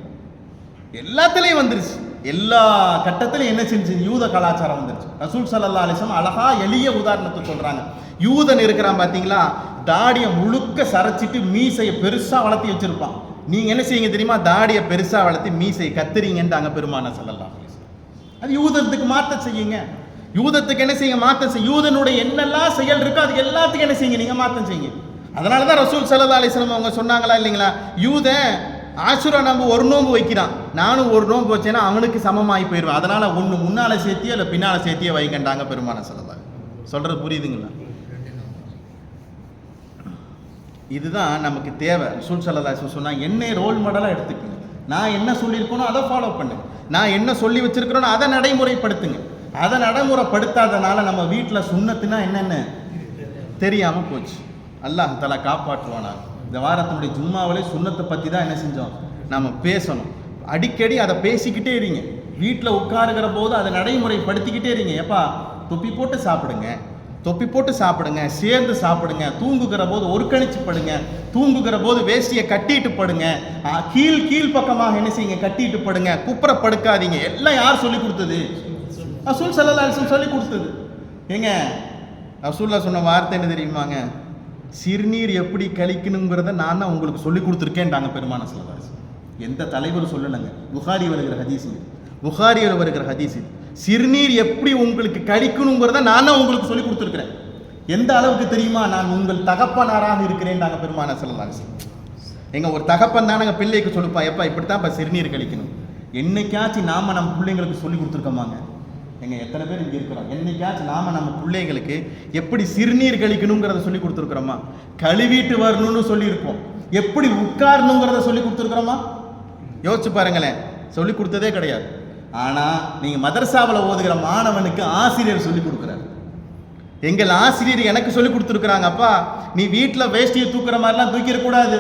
எல்லாத்துலயும் வந்துருச்சு. எல்லா கட்டத்திலையும் என்ன செஞ்சு யூத கலாச்சாரம் வந்துருச்சு. ரசூல் ஸல்லல்லாஹு அலைஹி வஸல்லம் அழகா எளிய உதாரணத்தை சொல்றாங்க. யூதன் இருக்கிறான் பாத்தீங்களா, தாடியை முழுக்க சரைச்சிட்டு மீசையை பெருசா வளர்த்தி வச்சிருப்பான். நீங்க என்ன செய்யுங்க தெரியுமா? தாடியை பெருசா வளர்த்தி மீசையை கத்துறீங்கன்றாங்க பெருமானா ஸல்லல்லாஹு அலைஹி வஸல்லம். அது யூதத்துக்கு மாத்த செய்யுங்க. யூதத்துக்கு என்ன செய்யுங்க? மாத்தம் செய்ய. யூதனுடைய என்னெல்லாம் செயல் இருக்கோ அதுக்கு எல்லாத்துக்கும் என்ன செய்யுங்க? நீங்க மாத்தம் செய்யுங்க. அதனாலதான் ரசூல் ஸல்லல்லாஹு அலைஹி வஸல்லம் அவங்க சொன்னாங்களா இல்லைங்களா, யூதன் ஆசுரா நோன்பு ஒரு நோன்பு வைக்கிறான், நானும் ஒரு நோன்பு வச்சேன்னா அவனுக்கு சமமாகி போயிடுவேன், அதனால ஒன்று முன்னால சேர்த்தியோ இல்லை பின்னால சேர்த்தியோ வைக்கண்டாங்க பெருமானா ஸல்லல்லாஹு. சொல்றது புரியுதுங்களா? இதுதான் நமக்கு தேவை. ரசூல் ஸல்லல்லாஹு அலைஹி வஸல்லம் சொன்னா, என்னை ரோல் மாடலாக எடுத்துக்கங்க, நான் என்ன சொல்லியிருக்கணும் அதை ஃபாலோ பண்ணுங்க, நான் என்ன சொல்லி வச்சிருக்கிறோன்னு அதை நடைமுறைப்படுத்துங்க. அதை நடைமுறைப்படுத்தாதனால நம்ம வீட்டில் சுன்னத்துனா என்னென்ன தெரியாமல் போச்சு. அல்லாஹ் தஆலா காப்பாற்றுவானா. இந்த வாரத்தினுடைய ஜும்மாவிலே சுன்னத்தை பற்றி தான் என்ன செஞ்சோம், நம்ம பேசணும். அடிக்கடி அதை பேசிக்கிட்டே இருங்க. வீட்டில் உட்காருகிற போது அதை நடைமுறைப்படுத்திக்கிட்டே இருங்க. எப்பா தொப்பி போட்டு சாப்பிடுங்க, சேர்ந்து சாப்பிடுங்க. தூங்குகிற போது ஒருக்கணிச்சு படுங்க, தூங்குகிற போது வேஷ்டியை கட்டிட்டு படுங்க, கீழ் பக்கமாக என்ன செய்யுங்க, கட்டிட்டு படுங்க, குப்புற படுக்காதீங்க. எல்லாம் யார் சொல்லி கொடுத்தது? ரசூல் ஸல்லல்லாஹு அலைஹி வஸல்லம் சொல்லி கொடுத்தது. ஏங்க ரசூல்லா சொன்ன வார்த்தை என்ன தெரியுமாங்க? சிறுநீர் எப்படி கழிக்கணுங்கிறத நான் தான் உங்களுக்கு சொல்லி கொடுத்துருக்கேன்டாங்க பெருமானா ஸல்லல்லாஹு அலைஹி வஸல்லம். எந்த தலைவர் சொல்லலைங்க, புகாரி வருகிற ஹதீஸ். புகாரியில் வருகிற ஹதீஸ். சிறுநீர் எப்படி உங்களுக்கு கழிக்கணுங்கிறத நான் தான் உங்களுக்கு சொல்லி கொடுத்துருக்கிறேன். எந்த அளவுக்கு தெரியுமா? நான் உங்கள் தகப்பனாராக இருக்கிறேன். நாங்கள் பெருமானா ஸல்லல்லாஹு அலைஹி வஸல்லம் எங்க ஒரு தகப்பன் தான் நாங்கள் பிள்ளைக்கு சொல்லுப்பா, எப்பா இப்படித்தான் இப்போ சிறுநீர் கழிக்கணும். என்னைக்காச்சும் நாம நம்ம பிள்ளைங்களுக்கு சொல்லி கொடுத்துருக்கோமாங்க? எங்க எத்தனை பேர் இங்கே இருக்கிறோம்? என்னைக்காச்சும் நாம நம்ம பிள்ளைங்களுக்கு எப்படி சிறுநீர் கழிக்கணுங்கிறத சொல்லி கொடுத்துருக்குறோமா? கழுவிட்டு வரணும்னு சொல்லியிருப்போம். எப்படி உட்காரணுங்கிறத சொல்லி கொடுத்துருக்குறோமா? யோசிச்சு பாருங்களேன், சொல்லி கொடுத்ததே கிடையாது. ஆனால் நீங்கள் மதரசாவில் ஓதுகிற மாணவனுக்கு ஆசிரியர் சொல்லி கொடுக்குறாரு. எங்கள் ஆசிரியர் எனக்கு சொல்லி கொடுத்துருக்குறாங்க, அப்பா நீ வீட்டில் வேஷ்டியை தூக்குற மாதிரிலாம் தூக்கிடக்கூடாது,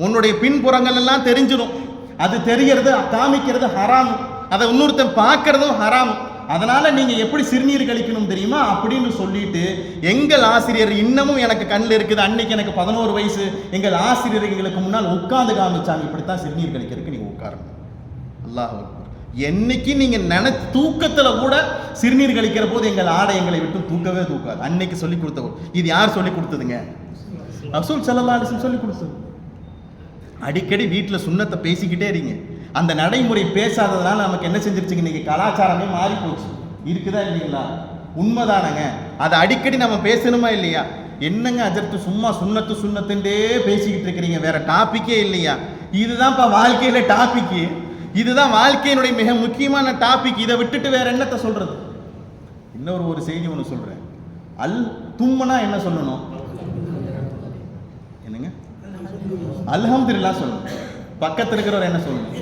உன்னுடைய பின்புறங்கள் எல்லாம் தெரிஞ்சிடும், அது தெரியறது காமிக்கிறது ஹராம், அதை இன்னொருத்தன் பார்க்கறதும் ஹராம், அதனால நீங்க எப்படி சிறுநீர் கழிக்கணும் தெரியுமா அப்படின்னு சொல்லிட்டு எங்கள் ஆசிரியர் இன்னமும் எனக்கு கண்ணில் இருக்குது. அன்னைக்கு எனக்கு 11 வயசு. எங்கள் ஆசிரியர் எங்களுக்கு முன்னால் உட்கார்ந்து காமிச்சாங்க, இப்படித்தான் சிறுநீர் கழிக்கிறதுக்கு நீங்க உட்காரணும். அல்லாஹ் அக்பர். என்னைக்கு நீங்க தூக்கத்துல கூட சிறுநீர் கழிக்கிற போது எங்கள் ஆடை எங்களை விட்டு தூக்கவே தூக்காது. அன்னைக்கு சொல்லி கொடுத்தவர். இது யார் சொல்லி கொடுத்ததுங்க? ரசூல் ஸல்லல்லாஹு அலைஹி வஸல்லம் சொல்லி கொடுத்தது. அடிக்கடி வீட்டில் சுன்னத்தை பேசிக்கிட்டே இருங்க. அந்த நடைமுறை பேசாததுனால நமக்கு என்ன செஞ்சிருச்சுங்க, இன்னைக்கு கலாச்சாரமே மாறி போச்சு. இருக்குதா இல்லைங்களா? உண்மைதானங்க. அதை அடிக்கடி நம்ம பேசணுமா இல்லையா? என்னங்க அஜர்த்து சும்மா சுன்னத்துண்டே பேசிக்கிட்டு இருக்கிறீங்க, வேற டாபிக்கே இல்லையா? இதுதான்ப்பா வாழ்க்கையில டாபிக்கு, இதுதான் வாழ்க்கையினுடைய மிக முக்கியமான டாபிக். இதை விட்டுட்டு வேற என்னத்தை சொல்றது? இன்னொரு செய்தி ஒன்று சொல்றேன். தும்மனா என்ன சொல்லணும்? என்னங்க? அல்ஹம்துலில்லாஹ் சொல்லணும். பக்கத்தில் இருக்கிறவர் என்ன சொல்லணும்?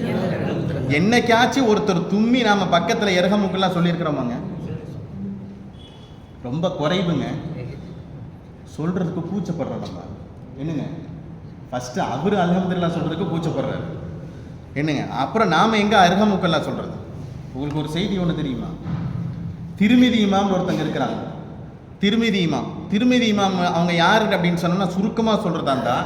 என்னைக்காச்சும் ஒருத்தர் தும்மி நாம பக்கத்தில் எரஹமுக்கெல்லாம் சொல்லியிருக்கிறோமாங்க? ரொம்ப குறைவுங்க. சொல்றதுக்கு கூச்சப்படுறோம் நம்ம. என்னங்க, ஃபர்ஸ்ட் அவரு அல்ஹம்துலில்லாஹ் சொல்றதுக்கு கூச்சப்படுறாரு. என்னங்க, அப்புறம் நாம எங்க அர்ஹமுக்கெல்லாம் சொல்றது? உங்களுக்கு ஒரு செய்தி ஒன்று தெரியுமா? திருமிதி இமாம் ஒருத்தங்க இருக்கிறாங்க. திருமிதி இமாம் அவங்க யாரு அப்படின்னு சொன்னோம்னா, சுருக்கமா சொல்றதா இருந்தா,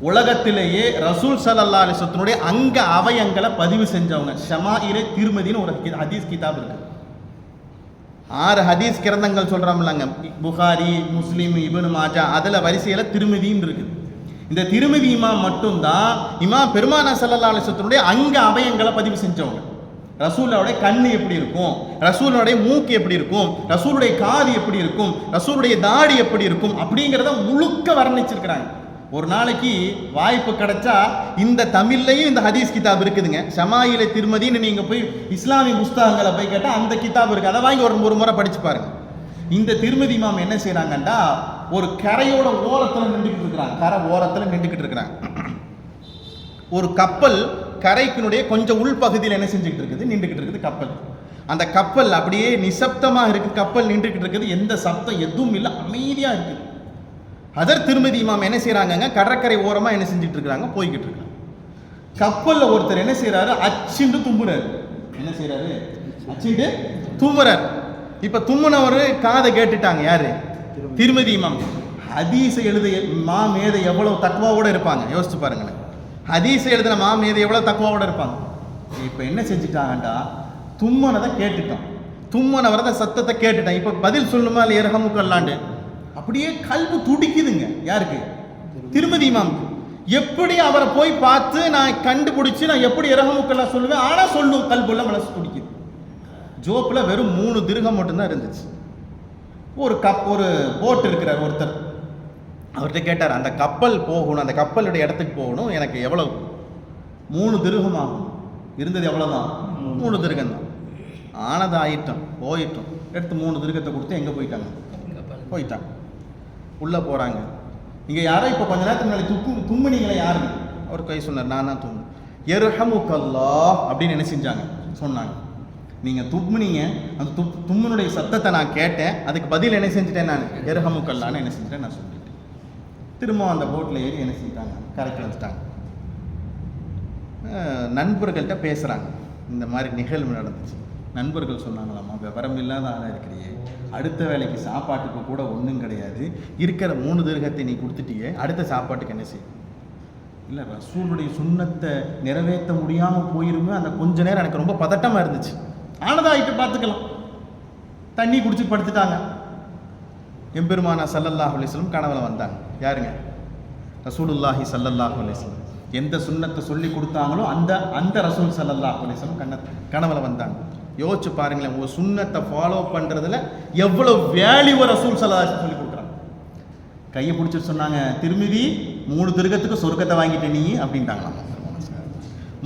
உலகத்திலேயே ரசூல் ஸல்லல்லாஹு அலைஹி வஸல்லமுடைய அங்க அவயங்களை பதிவு செஞ்சவங்க. ஷமாயிலே திருமதின்னு ஒரு ஹதீஸ் கிதாப் இருக்கு. 6 ஹதீஸ் கிரந்தங்கள் சொல்றோம்லங்க, புகாரி, முஸ்லிம், இப்னு மாஜா, அதுல வரிசையில திருமதின்னு இருக்கு. இந்த திருமதி இமாம் மட்டும்தான் இமாம் பெருமானா ஸல்லல்லாஹு அலைஹி வஸல்லமுடைய அங்க அவயங்களை பதிவு செஞ்சவங்க. ரசூலுடைய கண்ணு எப்படி இருக்கும், ரசூலுடைய மூக்கு எப்படி இருக்கும், ரசூலுடைய காது எப்படி இருக்கும், ரசூலுடைய தாடி எப்படி இருக்கும் அப்படிங்கிறத முழுக்க வர்ணிச்சிருக்கிறாங்க. ஒரு நாளைக்கு வாய்ப்பு கிடைச்சா இந்த தமிழ்லையும் இந்த ஹதீஸ் கிதாப் இருக்குதுங்க. ஷமாயிலே திருமதின்னு நீங்க போய் இஸ்லாமிய புஸ்தகங்களை போய் கேட்டால் அந்த கிதாப் இருக்கு. அதை வாங்கி ஒரு முறை படிச்சு பாருங்க. இந்த திருமதி இமாம் என்ன செய்யறாங்கன்னா, ஒரு கரையோட ஓரத்தில் நின்றுக்கிட்டு இருக்கிறாங்க. கரை ஓரத்தில் நின்றுக்கிட்டு இருக்கிறாங்க. ஒரு கப்பல் கரைக்கினுடைய கொஞ்சம் உள்பகுதியில் என்ன செஞ்சுக்கிட்டு இருக்குது, நின்றுக்கிட்டு இருக்குது கப்பல். அந்த கப்பல் அப்படியே நிசப்தமாக இருக்கு. கப்பல் நின்றுக்கிட்டு இருக்குது, எந்த சப்தம் எதுவும் இல்லை, அமைதியா இருக்குது. அதர் திருமதி இமாம் என்ன செய்யறாங்க, கடற்கரை ஓரமா என்ன செஞ்சுட்டு இருக்கிறாங்க, போய்கிட்டு இருக்காங்க. கப்பல்ல ஒருத்தர் என்ன செய்யறாரு, அச்சிண்டு தும்புறாரு. என்ன செய்யறாரு, அச்சிண்டு தும்புறாரு. இப்ப தும்முனவர் காதை கேட்டுட்டாங்க. யாரு? திருமதி இமாம். ஹதீஸை எழுத மாமேதை எவ்வளவு தக்வாவோட இருப்பாங்க, யோசிச்சு பாருங்களேன். ஹதீஸை எழுதின மாமேதை எவ்வளவு தக்வாவோட இருப்பாங்க. இப்ப என்ன செஞ்சுட்டாங்கடா, தும்மனதை கேட்டுட்டான், தும்மனவரத சத்தத்தை கேட்டுட்டான். இப்ப பதில் சொல்லுமா இல்லை இரஹமுக்கல்லாண்டு? அப்படியே கல்பு துடிக்குதுங்க. யாருக்கு? திருமதி இமாமுக்கு. எப்படி அவரை போய் பார்த்து நான் கண்டுபிடிச்சு நான் எப்படி இரஹமுக்கல்லா சொல்லுவேன்? ஆனா சொல்லும், கல்புள்ள மனசு துடிக்குது. ஜோப்ல வெறும் 3 திர்ஹம் மட்டும்தான் இருந்துச்சு. ஒரு போட் இருக்கிறார் ஒருத்தர், அவர்கிட்ட கேட்டார், அந்த கப்பல் போகணும், அந்த கப்பலுடைய இடத்துக்கு போகணும், எனக்கு எவ்வளவு? 3 திர்ஹம் ஆகும். இருந்தது எவ்வளவுதான்? 3 திர்ஹம் தான். ஆனது ஆயிட்டோம், போயிட்டோம். எடுத்து 3 திர்ஹத்தை கொடுத்து எங்க போயிட்டாங்க? போயிட்டாங்க. உள்ள போறாங்க. இங்க யாரோ இப்ப கொஞ்ச நேரத்துக்கு முன்னாடி தும்முனீங்களே யாரு? அவர் கை சொன்னார், நான் தான் தும்மு. யர்ஹமுக்கல்லாஹ் அப்படின்னு என்ன செஞ்சாங்க, சொன்னாங்க. நீங்க தும்முனீங்க, அந்த தும்முனுடைய சத்தத்தை நான் கேட்டேன், அதுக்கு பதில் என்ன செஞ்சுட்டேன், நான் யர்ஹமுக்கல்லான்னு என்ன செஞ்சுட்டேன், நான் சொல்லிட்டேன். திரும்ப அந்த போட்டில் ஏறி என்ன செஞ்சிட்டாங்க, கரைக்கு வந்துட்டாங்க. நண்பர்கள்ட்ட பேசுகிறாங்க, இந்த மாதிரி நிகழ்வு நடந்துச்சு. நண்பர்கள் சொன்னாங்களாம்மா, விவரம் இல்லாத ஆளாக இருக்கிறியே, அடுத்த வேலைக்கு சாப்பாட்டுக்கு கூட ஒன்றும் கிடையாது, இருக்கிற 3 திர்ஹத்தை நீ கொடுத்துட்டியே, அடுத்த சாப்பாட்டுக்கு என்ன செய்யும்? இல்லை, ரசூலுடைய சுன்னத்தை நிறைவேற்ற முடியாமல் போயிருமே. அந்த கொஞ்ச நேரம் எனக்கு ரொம்ப பதட்டமாக இருந்துச்சு. ஆனதாயிட்டு பார்த்துக்கலாம். தண்ணி குடிச்சு படுத்துட்டாங்க. எம்பெருமானா ஸல்லல்லாஹு அலைஹி வஸல்லம் கனவுல வந்தாங்க. யாருங்க? ரசூலுல்லாஹி ஸல்லல்லாஹு அலைஹி வஸல்லம். எந்த சுன்னத்தை சொல்லி கொடுத்தாங்களோ அந்த அந்த ரசூல் ஸல்லல்லாஹு அலைஹி வஸல்லம் கனவுல வந்தாங்க. யோசிச்சு பாருங்களேன், ஒரு சுன்னத்தை ஃபாலோ பண்ணுறதுல எவ்வளோ வேல்யூ ரசூல் ஸல்லல்லாஹு அலைஹி வஸல்லம் சொல்லி கொடுக்குறாங்க. கையை பிடிச்சிட்டு சொன்னாங்க, திருமிதி 3 திருகத்துக்கு சொர்க்கத்தை வாங்கிட்ட நீ அப்படின்ட்டாங்களாம்.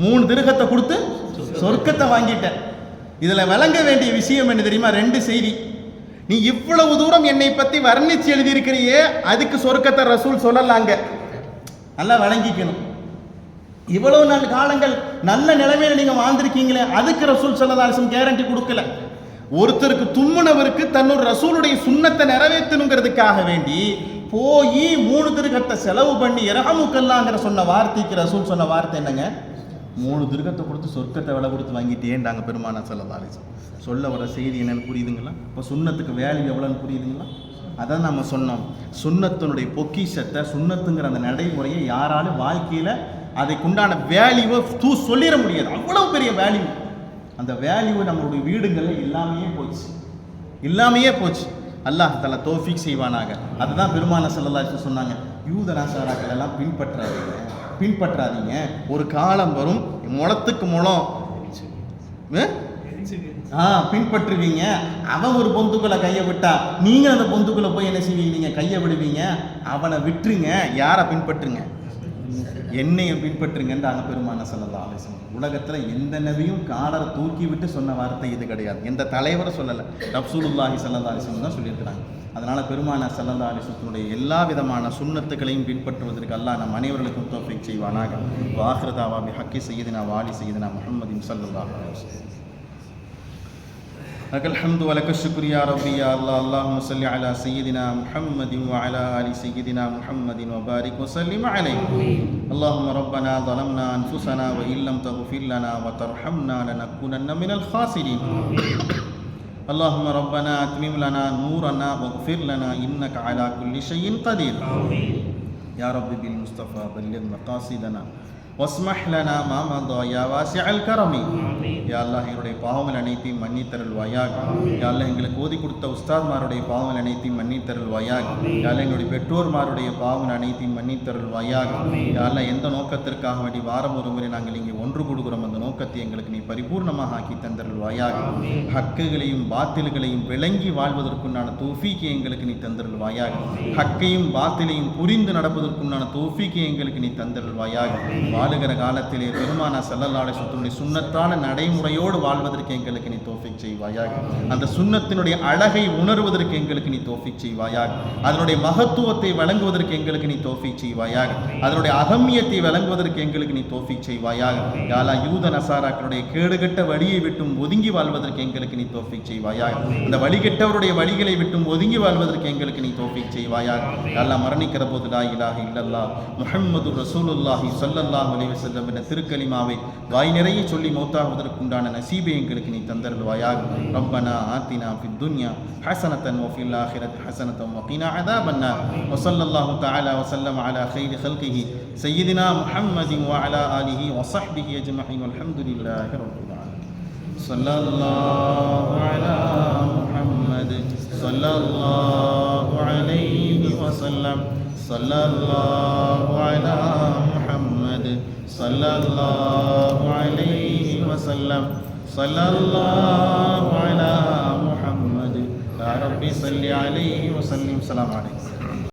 3 திருகத்தை கொடுத்து சொர்க்கத்தை வாங்கிட்டேன். இதில் விளங்க வேண்டிய விஷயம் என்ன தெரியுமா? 2 செய்தி. நீ இவ்வளவு தூரம் என்னை பற்றி வர்ணிச்சு எழுதியிருக்கிறியே, அதுக்கு சொர்க்கத்தை ரசூல் சொல்லலாங்க. நல்லா விளங்கிக்கணும். இவ்வளவு நாள் காலங்கள் நல்ல நிலைமையில நீங்க வாழ்ந்திருக்கீங்களே, அதுக்கு ரசூல் ஸல்லல்லாஹு அலைஹி வஸல்லம் கேரண்டி கொடுக்கல. ஒருத்தருக்கு தும்முனவருக்கு தன்னொரு ரசூலுடைய சுன்னத்தை நிறைவேற்றணுங்கிறதுக்காக வேண்டி போய் 3 திருகத்தை செலவு பண்ணி இரஹமுக்கல்லாங்கிற சொன்ன வார்த்தைக்கு ரசூல் சொன்ன வார்த்தை என்னங்க? 3 திருகத்தை கொடுத்து சொர்க்கத்தை விலை கொடுத்து வாங்கிட்டேன்டாங்க பெருமானார் ஸல்லல்லாஹு அலைஹி வஸல்லம். சொல்ல வர செய்தி என்னன்னு புரியுதுங்களா? இப்போ சுன்னத்துக்கு வேல்யூ எவ்வளோன்னு புரியுதுங்களா? அதான் நம்ம சொன்னோம், சுன்னத்தினுடைய பொக்கிஷத்தை, சுன்னத்துங்கிற அந்த நடைமுறையை யாராலும் வாழ்க்கையில் அதுக்குண்டான வேல்யூவை சொல்லிட முடியாது. அவ்வளோ பெரிய வேல்யூ. அந்த வேல்யூவை நம்மளுடைய வீடுகளில் இல்லாமையே போச்சு. அல்லாஹ் தஆலா தௌஃபீக் செய்வானாக. அதுதான் பெருமானார் ஸல்லல்லாஹு அலைஹி வஸல்லம் சொன்னாங்க, யூத நசாராக்கள் எல்லாம் பின்பற்றாதீங்க. ஒரு காலம் வரும், முளத்துக்கு முளம் பின்பற்றுவீங்க. அவன் ஒரு பொந்துக்குள்ள கையை விட்டா நீங்க அந்த பொந்துக்குள்ள போய் என்ன செய்வீங்க? நீங்க கையை விடுவீங்க. அவனை விட்டுருங்க. யாரை பின்பற்றுங்க? என்னையும் பின்பற்றுங்கன்றாங்க பெருமானார் ஸல்லல்லாஹு அலைஹி வஸல்லம். உலகத்துல எந்த நபியும் காலரை தூக்கி விட்டு சொன்ன வார்த்தை இது கிடையாது. எந்த தலைவரும் சொல்லலை, ரசூலுல்லாஹி ஸல்லல்லாஹு அலைஹி வஸல்லம் தான் சொல்லியிருக்கிறாங்க. அதனால பெருமானார் ஸல்லல்லாஹு அலைஹி வஸல்லம் எல்லா விதமான சுன்னத்துகளையும் பின்பற்றுவதற்கு அல்லாஹ் நம் அனைவர்களுக்கும் தௌஃபீக் செய்வானாக. வாஹிரு தாவா பிஹக்கி சய்யிதினா வாலி சய்யிதினா முஹம்மதின் ஸல்லல்லாஹு அலைஹி வஸல்லம். لك الحمد ولك الشكر يا ربي يا الله. اللهم صل على سيدنا محمد وعلى آل سيدنا محمد وبارك وسلم عليه. اللهم ربنا ظلمنا أنفسنا وإن لم تغفر لنا وترحمنا لنكونن من الخاسرين. اللهم ربنا أتمم لنا نورنا واغفر لنا إنك على كل شيء قدير. يا رب بالمصطفى بلغ مقاصدنا واسمح لنا ما مضى يا واسع الكرم. யா அல்லாஹ் என்னுடைய பாவங்கள் அனைத்தையும் மன்னித்தருள்வாயாக. யா அல்லாஹ் எங்களுக்கு ஓதி கொடுத்த உஸ்தாத்மாருடைய பாவங்கள் அனைத்தையும் மன்னித்தருள்வாயாக. யா அல்லாஹ் என்னுடைய பெற்றோர்மாருடைய பாவங்கள் அனைத்தையும் மன்னித்தருள்வாயாக. யா அல்லாஹ் எந்த நோக்கத்திற்காக வேண்டி வாரம் ஒரு முறை நாங்கள் இங்கே ஒன்று கொடுக்குறோம், அந்த நோக்கத்தை எங்களுக்கு நீ பரிபூர்ணமாக ஆக்கி தந்தருள்வாயாக. ஹக்குகளையும் பாத்தில்களையும் விளங்கி வாழ்வதற்குண்டான தௌஃபீக்கை எங்களுக்கு நீ தந்தருள்வாயாக. ஹக்கையும் பாத்திலையும் புரிந்து நடப்பதற்குண்டான தௌஃபீக்கை எங்களுக்கு நீ தந்தருள்வாயாக. வாழுகிற காலத்திலே பெருமானார் ஸல்லல்லாஹு அலைஹி வஸல்லம் சுன்னத்தான நடைமுறையோடு வாழ்வதற்கு எங்களுக்கு நீ தௌஃபீக் செய்வாயாக. அந்த சுன்னத்தினுடைய அழகை உணர்வதற்கு எங்களுக்கு நீ தௌஃபீக் செய்வாயாக. அதனுடைய மகத்துவத்தை வழங்குவதற்கு எங்களுக்கு நீ தௌஃபீக் செய்வாயாக. அதனுடைய அகம்மியத்தை வழங்குவதற்கு எங்களுக்கு நீ தௌஃபீக் செய்வாயாக. யா அல்லாஹ் யூத நசாராக்களுடைய கேடுகட்ட வழியை விட்டும் ஒதுங்கி வாழ்வதற்கு எங்களுக்கு நீ தௌஃபீக் செய்வாயாக. அந்த வழிகெட்டவருடைய வழிகளை விட்டும் ஒதுங்கி வாழ்வதற்கு எங்களுக்கு நீ தௌஃபீக் செய்வாயாக. யா அல்லாஹ் மரணிக்கிற போது லா இலாஹ இல்லல்லாஹ் முஹம்மது ரசூலுல்லாஹி ஸல்லல்லாஹு அலைஹி வஸல்லம் என்ற திருக்கலிமாவை வாய் நிறைய சொல்லி மௌத்தாகுவதற்குண்டான நசீபை எங்களுக்கு நீ தந்தருள்வாயாக. ரப்பனா ஆத்தினா ஃபித் துன்யா ஹஸனத்தன் வ ஃபில் ஆখিরাতি ஹஸனத்தன் வ கினா அஸாபன்னார். வ ஸல்லல்லாஹு தஆலா வ ஸல்லம் அலா கைரி ஹல்கிஹி சய்யிதினா முஹம்மதின் வ அலா ஆலிஹி வ ஸஹ்பிஹி அஜ்மஈன். வல்ஹம்துலில்லாஹி ரப்பில் ஆலமீன். ஸல்லல்லாஹு அலா முஹம்மத் ஸல்லல்லாஹு அலைஹி வ ஸல்லம். ஸல்லல்லாஹு அலா முஹம்மத் ஸல்லல்லாஹு அலைஹி வஸல்லம். ஸல்லல்லாஹு அலா முஹம்மத். யா ரப்பி ஸல்லி அலைஹி வஸல்லிம். ஸலாம் அலைக்கும்.